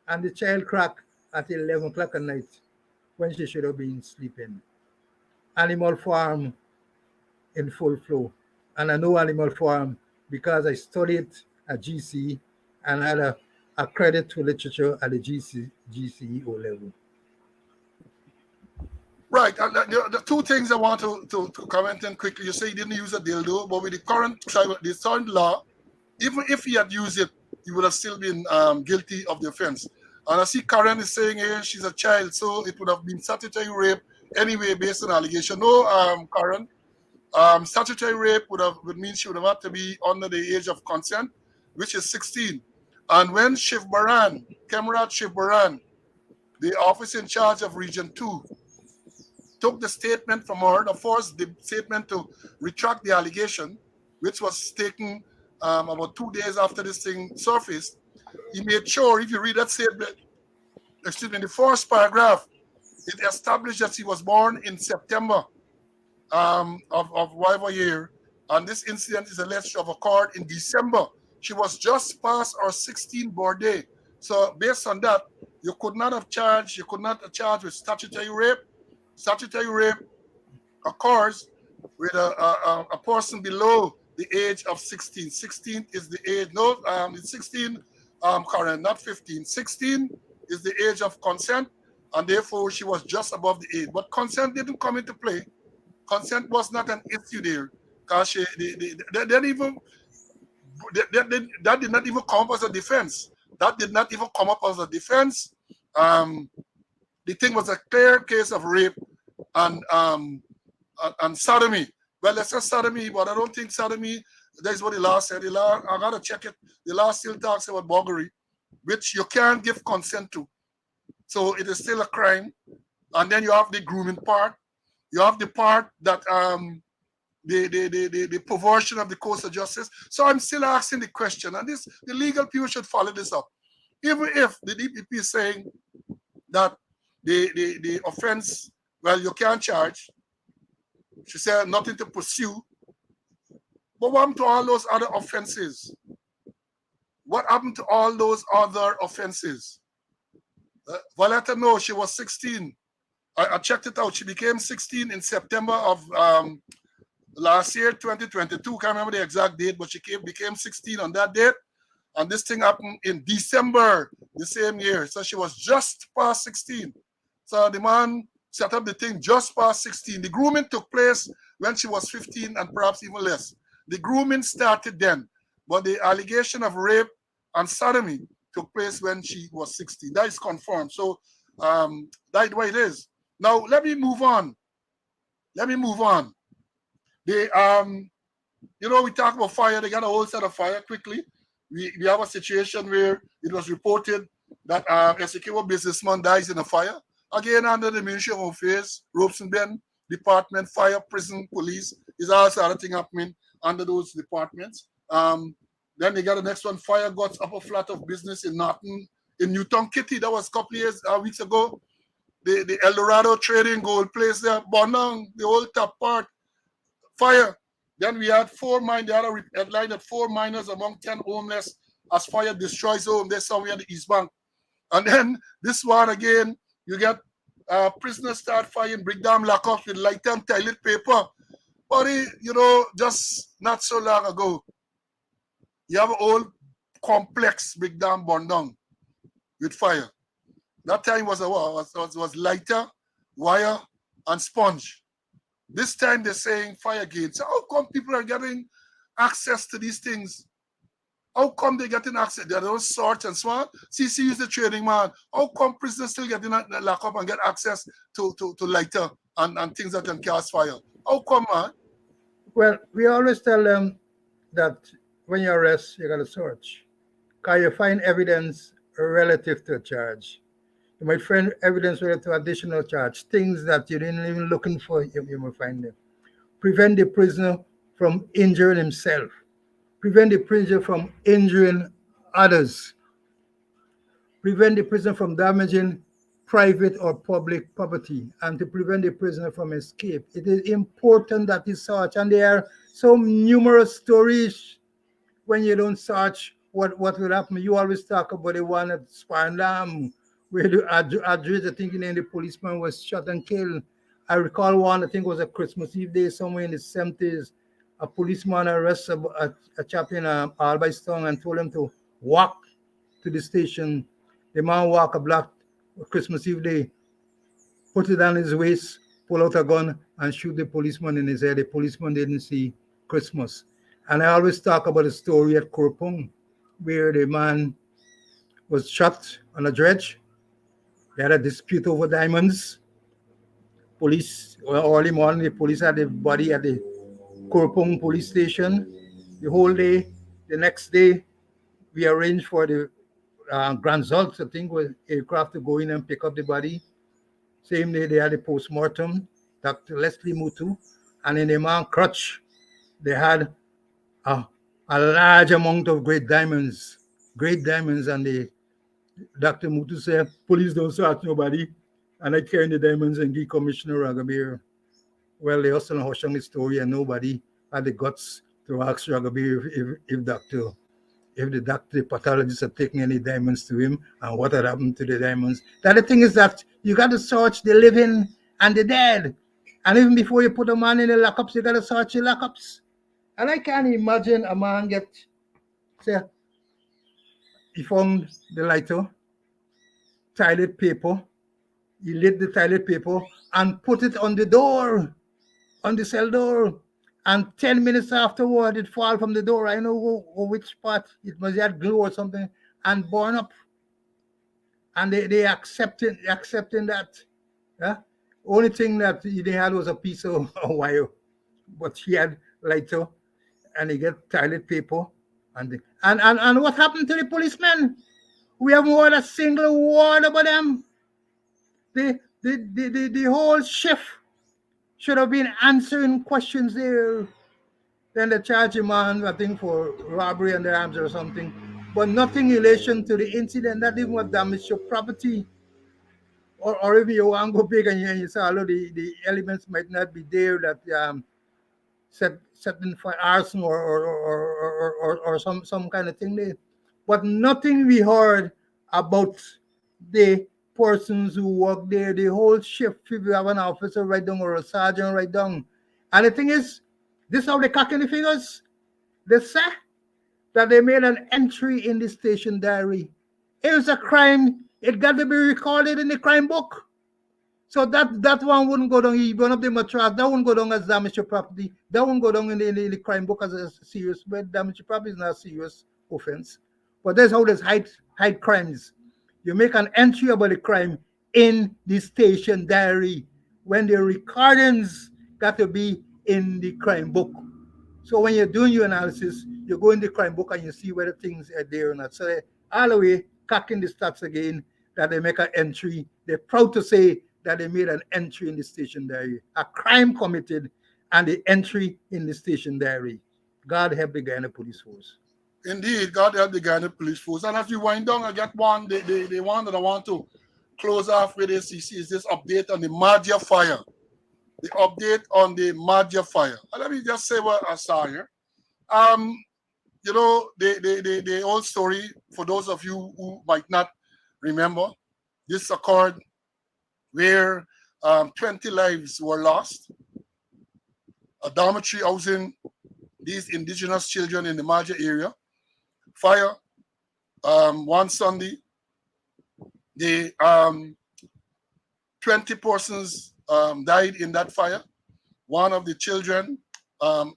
and the child cracked at 11 o'clock at night when she should have been sleeping. Animal Farm in full flow. And I know Animal Farm because I studied at GC and had a credit to literature at the GCE O level. Right. The 2 things I want to comment on quickly. You say he didn't use a dildo, but with the current law, even if he had used it, he would have still been guilty of the offense. And I see Karen is saying here she's a child, so it would have been statutory rape anyway based on allegation. No, Karen. Statutory rape would mean she would have had to be under the age of consent, which is 16. And when Camarade Shiv Baran, the officer in charge of Region 2, took the statement from her, the forced the statement to retract the allegation, which was taken about 2 days after this thing surfaced. He made sure, if you read that statement, in the first paragraph, it established that she was born in September of whatever year, and this incident is alleged to have occurred in December. She was just past her 16th birthday. So based on that, you could not have charged with statutory rape. Statutory rape occurs with a person below the age of 16. 16 is the age, no, it's 16, current, not 15. 16 is the age of consent, and therefore she was just above the age. But consent didn't come into play. Consent was not an issue there, because that did not even come up as a defense. That did not even come up as a defense. The thing was a clear case of rape and sodomy. Well, let's say sodomy, but I don't think sodomy, that's what the law said. The law, I gotta check it. The law still talks about buggery, which you can't give consent to. So it is still a crime. And then you have the grooming part. You have the part that the perversion of the course of justice. So I'm still asking the question, and the legal people should follow this up. Even if the DPP is saying that the offense, well, you can't charge. She said nothing to pursue. But what happened to all those other offenses? What happened to all those other offenses? Violetta, no, she was 16. I checked it out. She became 16 in September of last year, 2022. Can't remember the exact date, but she became 16 on that date. And this thing happened in December the same year. So she was just past 16. So the man set up the thing just past 16. The grooming took place when she was 15 and perhaps even less. The grooming started then, but the allegation of rape and sodomy took place when she was 16. That is confirmed. So that's why it is. Now let me move on. We talk about fire. They got a whole set of fire quickly. We have a situation where it was reported that a secure businessman dies in a fire. Again, under the Ministry of Home Affairs, Ropes and Bend Department, Fire, Prison, Police is also other thing happening under those departments. Then they got the next one, fire guts upper flat of business in Norton, in Newton Kitty. That was a couple of weeks ago. The El Dorado Trading Gold place there, Bonang, the whole top part, fire. Then we had 4 miners, the other headline that 4 miners among 10 homeless as fire destroys home. There's somewhere in the East Bank. And then this one again, you get prisoners start firing, break down lockups with light and toilet paper. But just not so long ago, you have an old complex break down burn down with fire. That time was lighter, wire, and sponge. This time they're saying fire gates. So how come people are getting access to these things? How come they're getting access? They don't sort and so on. CC is the trading man. How come prisoners still getting lock up and get access to lighter and things that can cause fire? How come, man? Well, we always tell them that when you arrest, you got to search. Because you find evidence relative to a charge. You might find evidence related to additional charge, things that you didn't even looking for, you might find them. Prevent the prisoner from injuring himself. Prevent the prisoner from injuring others. Prevent the prisoner from damaging private or public property, and to prevent the prisoner from escape. It is important that you search, and there are so numerous stories when you don't search what will happen. You always talk about the one at Sparndam, where the address, I think the policeman was shot and killed. I recall one, I think it was a Christmas Eve day, somewhere in the 70s. A policeman arrested a chap in Albystone and told him to walk to the station. The man walked a block Christmas Eve day, put it on his waist, pull out a gun, and shoot the policeman in his head. The policeman didn't see Christmas. And I always talk about a story at Kurpung, where the man was shot on a dredge. They had a dispute over diamonds. Police, early morning, the police had the body at the Kurpung police station. The whole day, the next day, we arranged for the Grand Zult, I think, was aircraft to go in and pick up the body. Same day, they had a post-mortem. Dr. Leslie Mutu, and in the man crutch, they had a large amount of great diamonds, and the Dr. Mutu said, police don't search nobody, and I carry the diamonds and give Commissioner Ragabir. Well, they also know the story, and nobody had the guts to ask Ragabir if the doctor, the pathologist had taken any diamonds to him and what had happened to the diamonds. The other thing is that you got to search the living and the dead. And even before you put a man in the lockups, you got to search the lockups. And I can't imagine a man he found the lighter, toilet paper, he lit the toilet paper and put it on the door, on the cell door. And 10 minutes afterward, it fall from the door. I know which part. It must have glue or something and burn up. And they accepting that. Yeah? Only thing that they had was a piece of wire. But he had lighter and he get toilet paper. And what happened to the policemen? We haven't heard a single word about them. The whole shift should have been answering questions there. Then they charge a man, I think, for robbery and arms or something, but nothing in relation to the incident, not even what damaged your property. Or if you want to go big and you say, although the elements might not be there that setting for arson or some kind of thing there. But nothing we heard about the persons who work there, the whole shift. If you have an officer right down or a sergeant right down. And the thing is, this is how they calculate the figures. They say that they made an entry in the station diary. It was a crime. It got to be recorded in the crime book. So that one wouldn't go down. One of the matras, that wouldn't go down as damage to property. That wouldn't go down in the crime book as a serious, but damage to property is not a serious offense. But that's how there's hide crimes. You make an entry about the crime in the station diary when the recordings got to be in the crime book. So when you're doing your analysis, you go in the crime book and you see whether things are there or not. So they, all the way, cocking the stats again, that they make an entry. They're proud to say that they made an entry in the station diary. A crime committed and the entry in the station diary. God help the Guyana Police Force. Indeed, God help the Guyana Police Force. And as we wind down, I get one, the one that I want to close off with is this update on the Madja fire. The update on the Madja fire. And let me just say what I saw here. You know, the old story, for those of you who might not remember, this occurred where 20 lives were lost. A dormitory housing these indigenous children in the Madja area. Fire. One Sunday, the 20 persons died in that fire. One of the children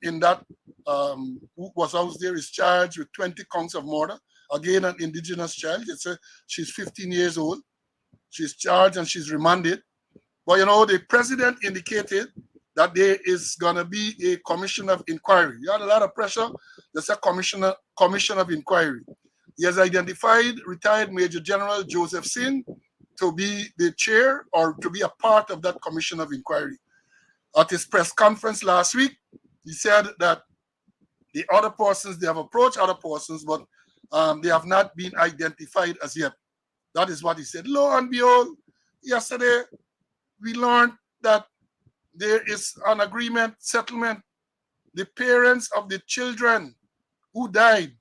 in that who was housed there is charged with 20 counts of murder. Again, an indigenous child. She's 15 years old. She's charged and she's remanded. But you know, the president indicated that there is going to be a commission of inquiry. You had a lot of pressure. There's a commission of inquiry. He has identified retired Major General Joseph Singh to be the chair or to be a part of that commission of inquiry. At his press conference last week, he said that the other persons, they have approached other persons, but they have not been identified as yet. That is what he said. Lo and behold, yesterday we learned that there is an agreement, settlement. The parents of the children who died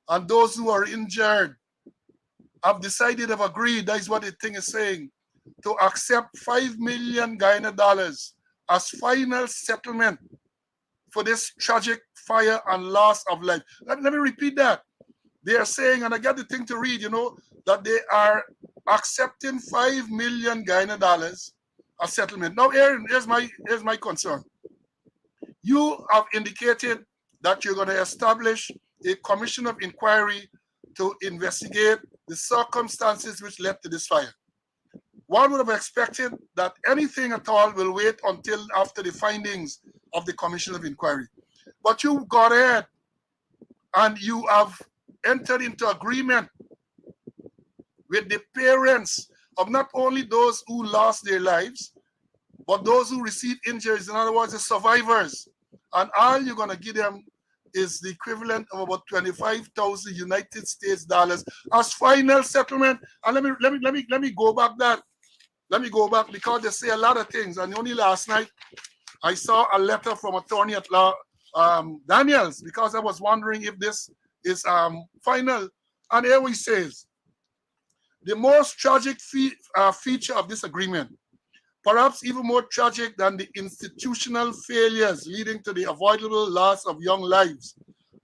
and those who are injured have decided, have agreed, that is what the thing is saying, to accept $5 million Guyana dollars as final settlement for this tragic fire and loss of life. Let me repeat that. They are saying, and I got the thing to read, you know, that they are accepting $5 million Guyana dollars as settlement. Now, Aaron, here's my concern. You have indicated that you're going to establish a commission of inquiry to investigate the circumstances which led to this fire. One would have expected that anything at all will wait until after the findings of the commission of inquiry. But you got ahead and you have entered into agreement with the parents of not only those who lost their lives, but those who receive injuries, in other words, the survivors, and all you're going to give them is the equivalent of about 25,000 United States dollars as final settlement. And let me go back that. Let me go back because they say a lot of things. And only last night I saw a letter from attorney at law Daniels, because I was wondering if this is final. And here he says, the most tragic feature of this agreement, perhaps even more tragic than the institutional failures leading to the avoidable loss of young lives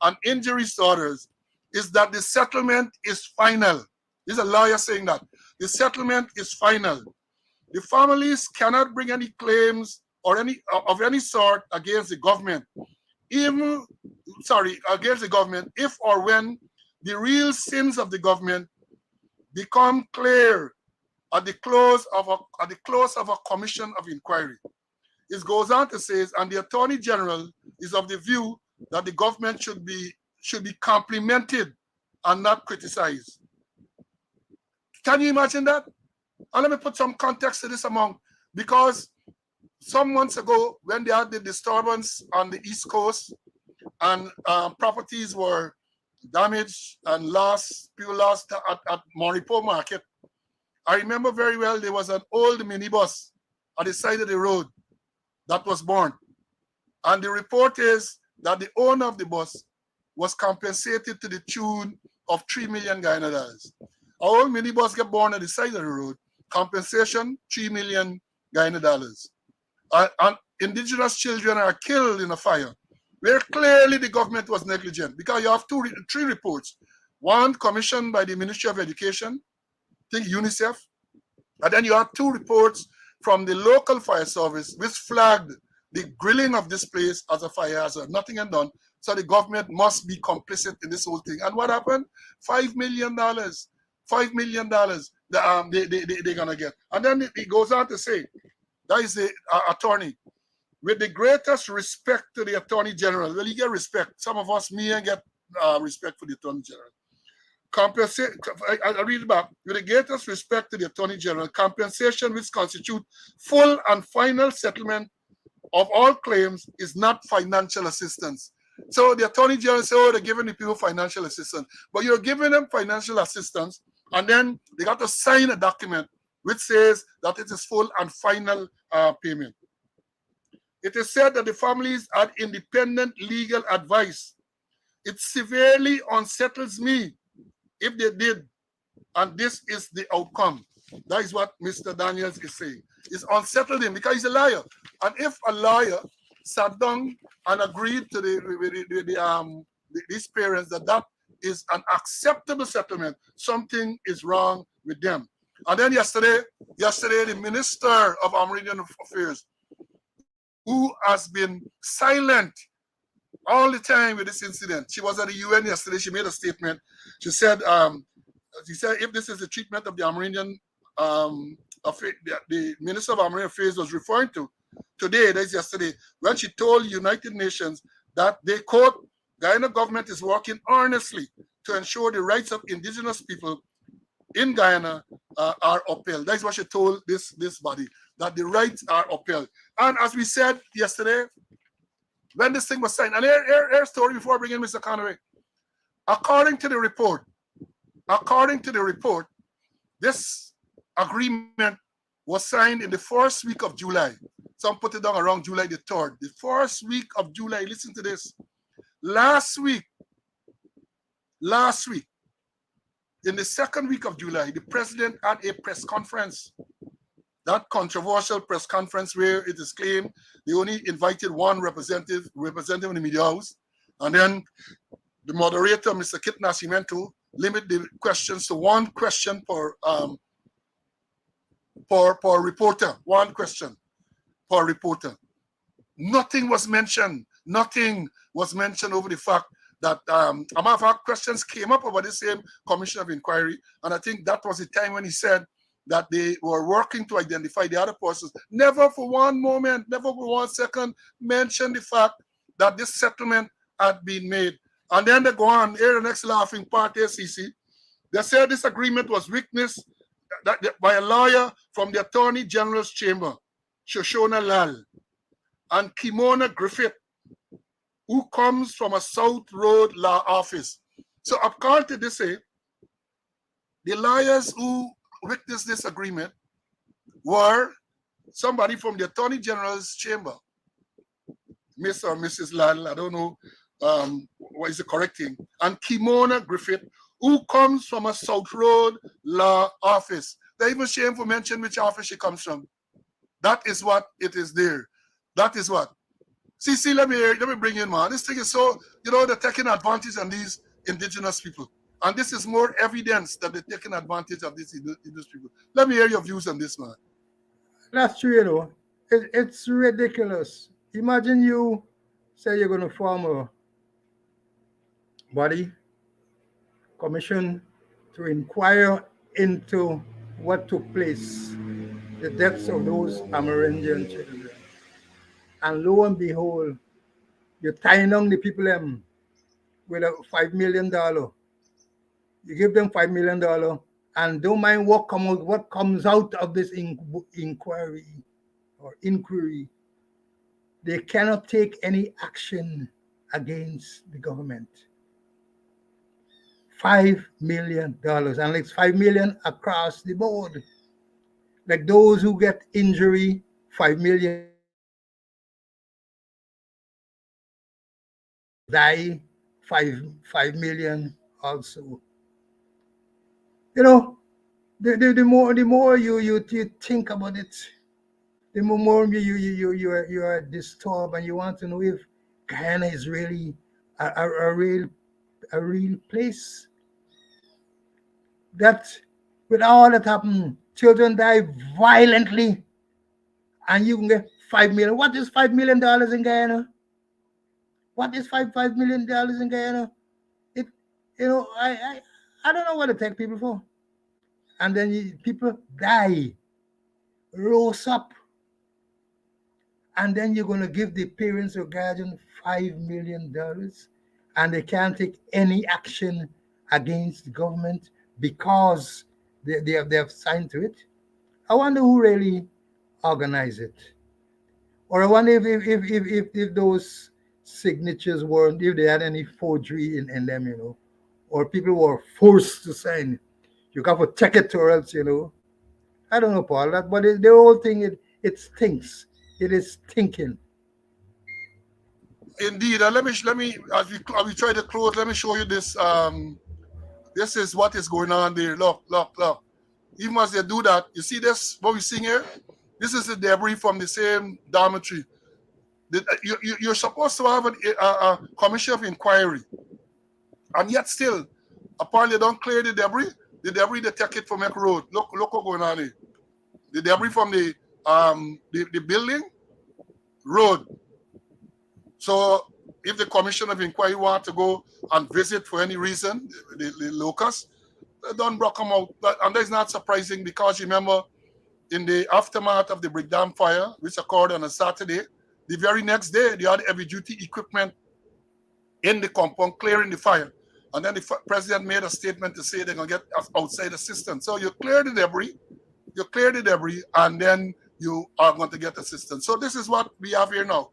and injuries to others, is that the settlement is final. This is a lawyer saying that. The settlement is final. The families cannot bring any claims or of any sort against the government, if or when the real sins of the government become clear at the close of a commission of inquiry. It goes on to say, and the Attorney General is of the view that the government should be complimented and not criticized. Can you imagine that? And let me put some context to this because some months ago, when they had the disturbance on the East Coast and properties were damaged and people lost at Moripo Market, I remember very well there was an old minibus at the side of the road that was burned. And the report is that the owner of the bus was compensated to the tune of $3 million Guyana dollars. Our old minibus got burned at the side of the road, compensation $3 million Guyana dollars. And indigenous children are killed in a fire, where clearly the government was negligent, because you have three reports. One commissioned by the Ministry of Education, I think UNICEF, and then you have 2 reports from the local fire service which flagged the grilling of this place as a fire hazard. Nothing had done. So the government must be complicit in this whole thing. And what happened? $5 million. $5 million they're going to get. And then it goes on to say, that is the attorney, with the greatest respect to the Attorney General. Well, you get respect. Some of us, me, and get respect for the Attorney General. I read it back. With the greatest respect to the Attorney General, compensation which constitute full and final settlement of all claims is not financial assistance. So the Attorney General says, oh, they're giving the people financial assistance. But you're giving them financial assistance, and then they got to sign a document which says that it is full and final payment. It is said that the families had independent legal advice. It severely unsettles me if they did, and this is the outcome. That is what Mr. Daniels is saying. It's unsettled him because he's a liar. And if a liar sat down and agreed to these parents that is an acceptable settlement, something is wrong with them. And then yesterday, the Minister of Amerindian Affairs, who has been silent all the time with this incident. She was at the UN yesterday. She made a statement. She said, if this is the treatment of the Amerindian, the Minister of Amerindian Affairs was referring to today, that's yesterday, when she told United Nations that they, quote, Guyana government is working earnestly to ensure the rights of indigenous people in Guyana are upheld. That's what she told this body, that the rights are upheld. And as we said yesterday, when this thing was signed, and here story before I bring in Mr. Conway. According to the report, this agreement was signed in the first week of July. Some put it down around July the 3rd. The first week of July, listen to this. Last week, in the second week of July, the president had a press conference. That controversial press conference where it is claimed they only invited one representative in the media house. And then the moderator, Mr. Kit Nascimento, limit the questions to one question per reporter. One question per reporter. Nothing was mentioned. Nothing was mentioned over the fact that a matter of fact, questions came up over the same commission of inquiry. And I think that was the time when he said that they were working to identify the other persons. Never for one moment, never for 1 second mention the fact that this settlement had been made. And then they go on, here the next laughing part, ACC. They said this agreement was witnessed by a lawyer from the Attorney General's chamber. Shoshona Lal, and Kimona Griffith, who comes from a South Road law office. So I've called to this say, the lawyers who witnessed this agreement were somebody from the Attorney General's chamber, Mr. or Mrs. Lal, I don't know what is the correct thing, and Kimona Griffith, who comes from a South Road law office. They're even ashamed to mention which office she comes from. That is what it is there. That is what. See, let me bring in, man. This thing is so, they're taking advantage of these indigenous people. And this is more evidence that they're taking advantage of these indigenous people. Let me hear your views on this, man. That's true, It's ridiculous. Imagine you say you're going to form a body commission to inquire into what took place, the deaths of those Amerindian children. And lo and behold, you tie down the people with a $5 million. You give them $5 million and don't mind what comes out of this inquiry or inquiry. They cannot take any action against the government. $5 million, and it's $5 million across the board. Like those who get injury, $5 million. Die, 5 million also. The more you think about it, the more you are disturbed, and you want to know if Guyana is really a real place. That with all that happened, children die violently, and you can get $5 million. What is $5 million in Guyana? What is $5 million in Guyana? I don't know what to take people for. And then people die, rose up, and then you're going to give the parents or guardian $5 million, and they can't take any action against the government because they have signed to it. I wonder who really organized it. Or I wonder if those signatures weren't, if they had any forgery in them, or people were forced to sign. You got to check it or else, I don't know, Paul, but the whole thing, it stinks. It is stinking. Indeed, let me as we try to close, let me show you this. This is what is going on there. Look. Even as they do that, you see this, what we're seeing here? This is the debris from the same dormitory. You're supposed to have a commission of inquiry, and yet still, apparently they don't clear the debris. The debris, they take it from Echo Road. Look what's going on here. The debris from the building, road. So if the commission of inquiry want to go and visit for any reason, the locus, they don't block them out. And that's not surprising because remember, in the aftermath of the Brickdam fire, which occurred on a Saturday, the very next day, they had heavy duty equipment in the compound clearing the fire. And then the president made a statement to say they're going to get outside assistance. So you clear the debris, and then you are going to get assistance. So this is what we have here now.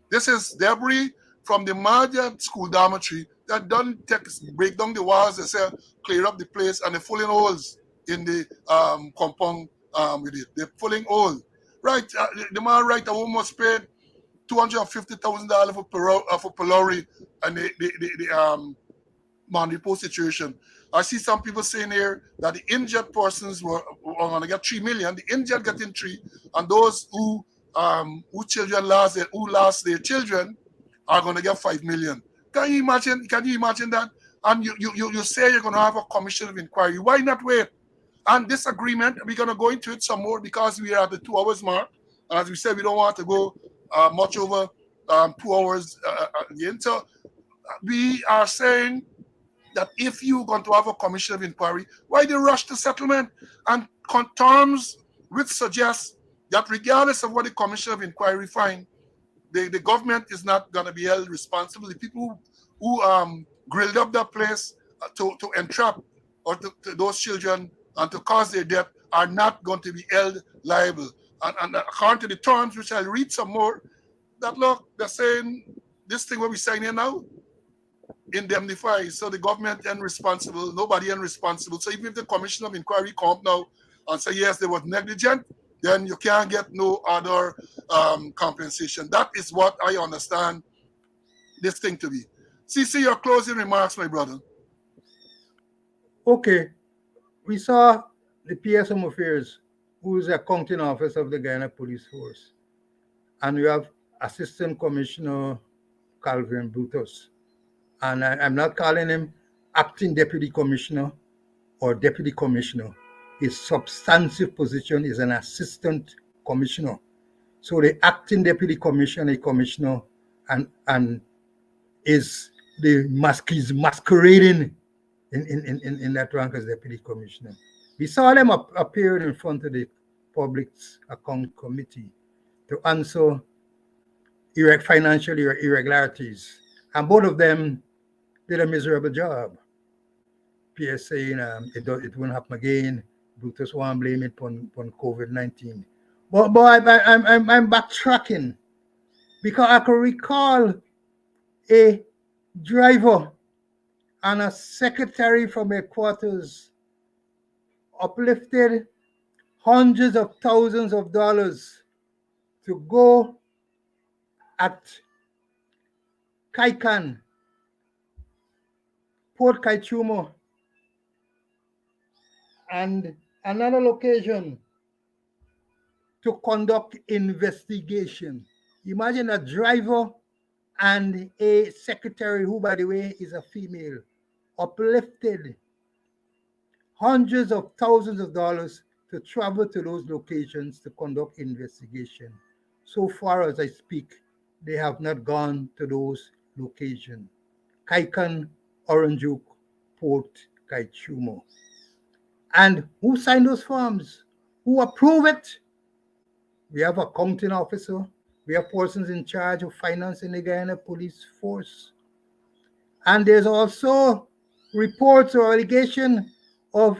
This is debris from the Marja school dormitory that don't break down the walls, they say, clear up the place, and they're filling holes in the compound with it. They're filling holes. Right, the man right almost paid $250,000 for Pelori and the Mandipo situation. I see some people saying here that the injured persons were going to get $3 million. The injured getting $3 million, and those who children lost their children are going to get $5 million. Can you imagine that? And you say you're going to have a commission of inquiry. Why not wait? And this agreement, we're going to go into it some more because we are at the 2 hours mark. And as we said, we don't want to go much over 2 hours again. So we are saying that if you're going to have a commission of inquiry, why the rush to settlement? And terms which suggest that regardless of what the commission of inquiry find, the government is not going to be held responsible. The people who grilled up that place to entrap or to those children and to cause their death are not going to be held liable. And according to the terms, which I'll read some more, that look, they're saying this thing what we sign here now indemnifies. So the government ain't responsible, nobody ain't responsible. So even if the commission of inquiry come now and say yes, they was negligent, then you can't get no other compensation. That is what I understand this thing to be. See your closing remarks, my brother. Okay, we saw the PSM Affairs, who is the accounting officer of the Guyana Police Force, and we have Assistant Commissioner Calvin Brutus. And I'm not calling him acting deputy commissioner or deputy commissioner. His substantive position is an assistant commissioner. So the acting deputy commissioner, and is he's masquerading in that rank as deputy commissioner. We saw them appearing in front of the Public's Account Committee to answer financial irregularities, and both of them did a miserable job. PS saying it won't happen again. Brutus won't blame it on COVID-19. But I'm backtracking because I can recall a driver and a secretary from headquarters uplifted hundreds of thousands of dollars to go at Kaikan, Port Kaichumo, and another location to conduct investigation. Imagine a driver and a secretary, who, by the way, is a female, uplifted hundreds of thousands of dollars to travel to those locations to conduct investigation. So far as I speak, they have not gone to those locations. Kaikan, Oranjuk, Port Kaichumo. And who signed those forms? Who approved it? We have a accounting officer. We have persons in charge of finance in the Guyana Police Force. And there's also reports or allegation of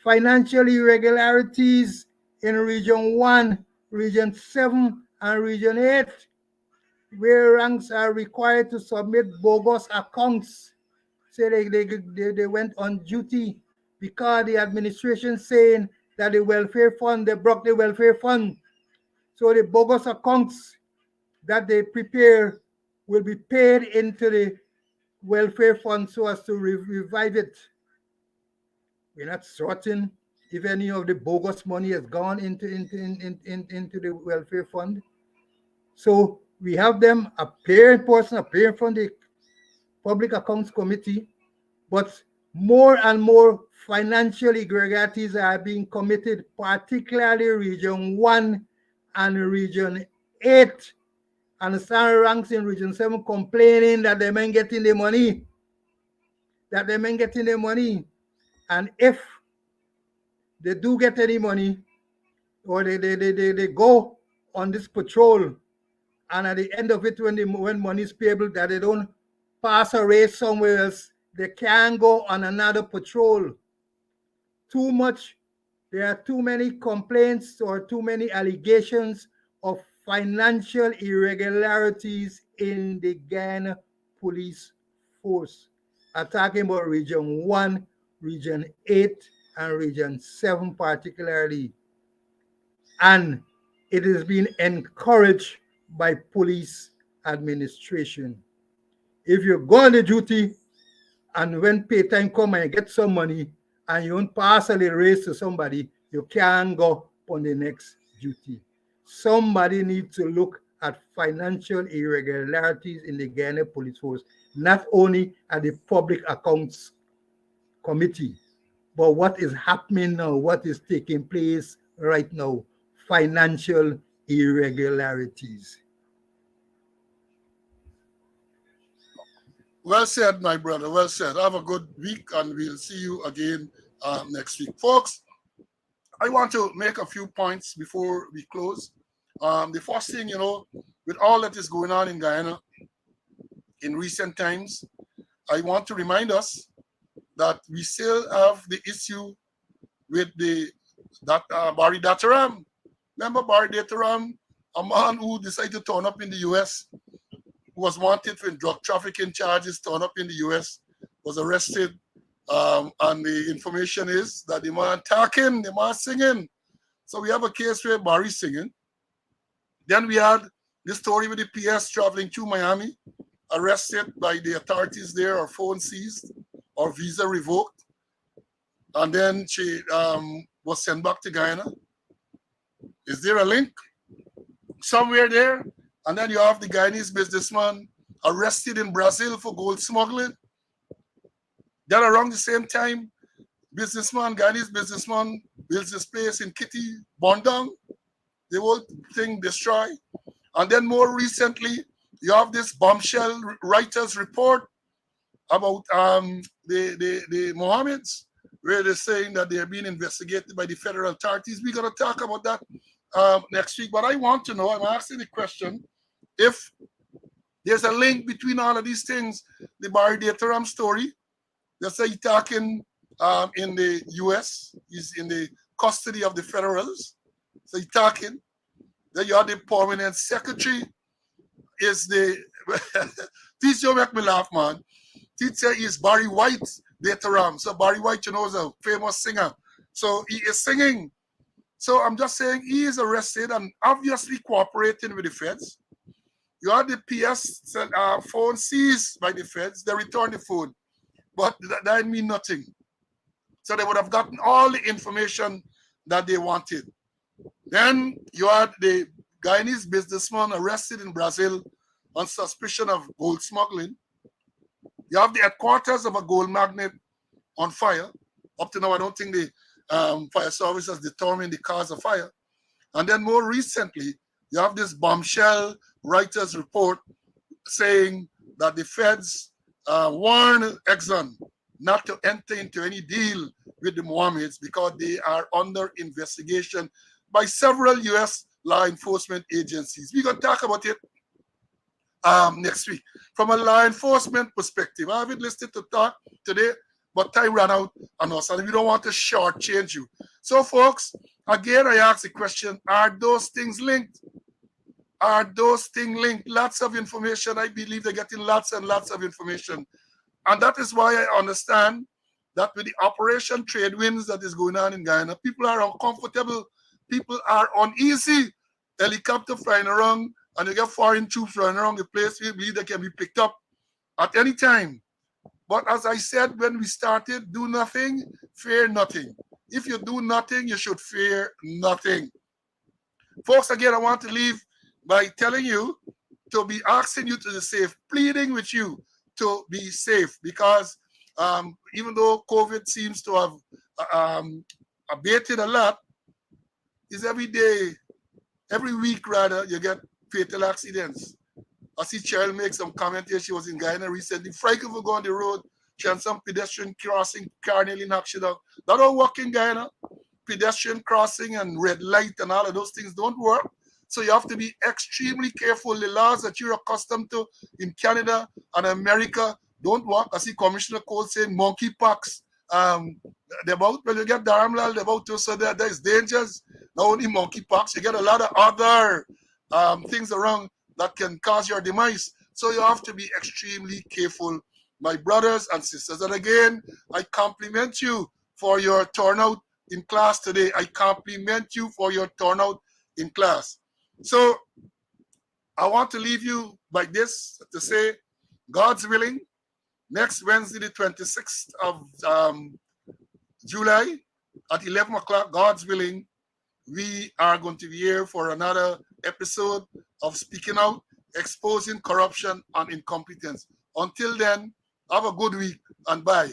financial irregularities in Region 1, Region 7, and Region 8, where ranks are required to submit bogus accounts. Say they went on duty because the administration saying that the welfare fund, they broke the welfare fund. So the bogus accounts that they prepare will be paid into the welfare fund so as to revive it. We're not certain if any of the bogus money has gone into the welfare fund. So we have them appear from the Public Accounts Committee, but more and more financial irregularities are being committed, particularly Region 1 and Region 8. And some ranks in Region 7 complaining that they ain't getting the money. And if they do get any money, or they go on this patrol, and at the end of it, when money is payable, that they don't pass a race somewhere else, they can go on another patrol. There are too many complaints or too many allegations of financial irregularities in the Guyana Police Force. I'm talking about Region 1, Region 8, and Region 7 particularly. And it has been encouraged by police administration. If you go on the duty and when pay time come and you get some money and you don't pass a little race to somebody, you can't go on the next duty. Somebody needs to look at financial irregularities in the Guyana Police Force, not only at the Public Accounts Committee, but what is happening now, what is taking place right now, financial irregularities. Well said, my brother. Well said. Have a good week, and we'll see you again next week. Folks, I want to make a few points before we close. The first thing, with all that is going on in Guyana in recent times, I want to remind us that we still have the issue with Barry Dataram. Remember Barry Dataram, a man who decided to turn up in the US, who was wanted for drug trafficking charges, turned up in the US, was arrested. And the information is that the man talking, the man singing. So we have a case where Barry's singing. Then we had this story with the PS traveling to Miami, arrested by the authorities there, or phone seized, or visa revoked. And then she was sent back to Guyana. Is there a link? Somewhere there. And then you have the Guyanese businessman arrested in Brazil for gold smuggling. Then around the same time, Guyanese businessman builds his place in Kitty, Bondang. The whole thing destroyed. And then more recently, you have this bombshell writer's report about the Mohammeds, where they're saying that they're being investigated by the federal authorities. We're going to talk about that next week. But I want to know, I'm asking the question, if there's a link between all of these things, the Barry Dataram story, they say he's talking in the US, he's in the custody of the federals, so he's talking. Then you have the permanent secretary, is the, teacher make me laugh, man. Teacher is Barry White Dataram. So Barry White, you know, is a famous singer. So he is singing. So I'm just saying he is arrested and obviously cooperating with the feds. You have the PS phone seized by the feds. They return the phone. But that mean nothing. So they would have gotten all the information that they wanted. Then you had the Guyanese businessman arrested in Brazil on suspicion of gold smuggling. You have the headquarters of a gold magnate on fire. Up to now, I don't think the fire service has determined the cause of fire. And then more recently, you have this bombshell writer's report saying that the feds warned Exxon not to enter into any deal with the Mohammeds because they are under investigation by several U.S. law enforcement agencies. We're going to talk about it next week. From a law enforcement perspective, I haven't listed to talk today, but time ran out on us, and we don't want to shortchange you. So, folks, again, I ask the question, are those things linked? Are those things linked? Lots of information. I believe they're getting lots and lots of information. And that is why I understand that with the Operation Tradewinds that is going on in Guyana, people are uncomfortable, people are uneasy. Helicopter flying around, and you get foreign troops flying around the place. We believe they can be picked up at any time. But as I said when we started, do nothing, fear nothing. If you do nothing, you should fear nothing. Folks, again, I want to leave by telling you to be asking you to be safe, pleading with you to be safe, because even though COVID seems to have abated a lot, is every day, every week rather, you get fatal accidents. I see Cheryl make some comment here. She was in Guyana recently. Frightened for going on the road. She had some pedestrian crossing, car nearly knocked she down. That don't work in Guyana. Pedestrian crossing and red light and all of those things don't work. So you have to be extremely careful. The laws that you're accustomed to in Canada and America don't work. I see Commissioner Cole saying monkeypox. They're about, when you get Dharamlal, they're about to, so there's dangers. Not only monkeypox, you get a lot of other things around that can cause your demise. So you have to be extremely careful, my brothers and sisters. And again, I compliment you for your turnout in class today. I compliment you for your turnout in class. So I want to leave you by this to say, God's willing, next Wednesday, the 26th of July at 11 o'clock, God's willing, we are going to be here for another episode of Speaking Out, exposing corruption and incompetence. Until then, have a good week and bye.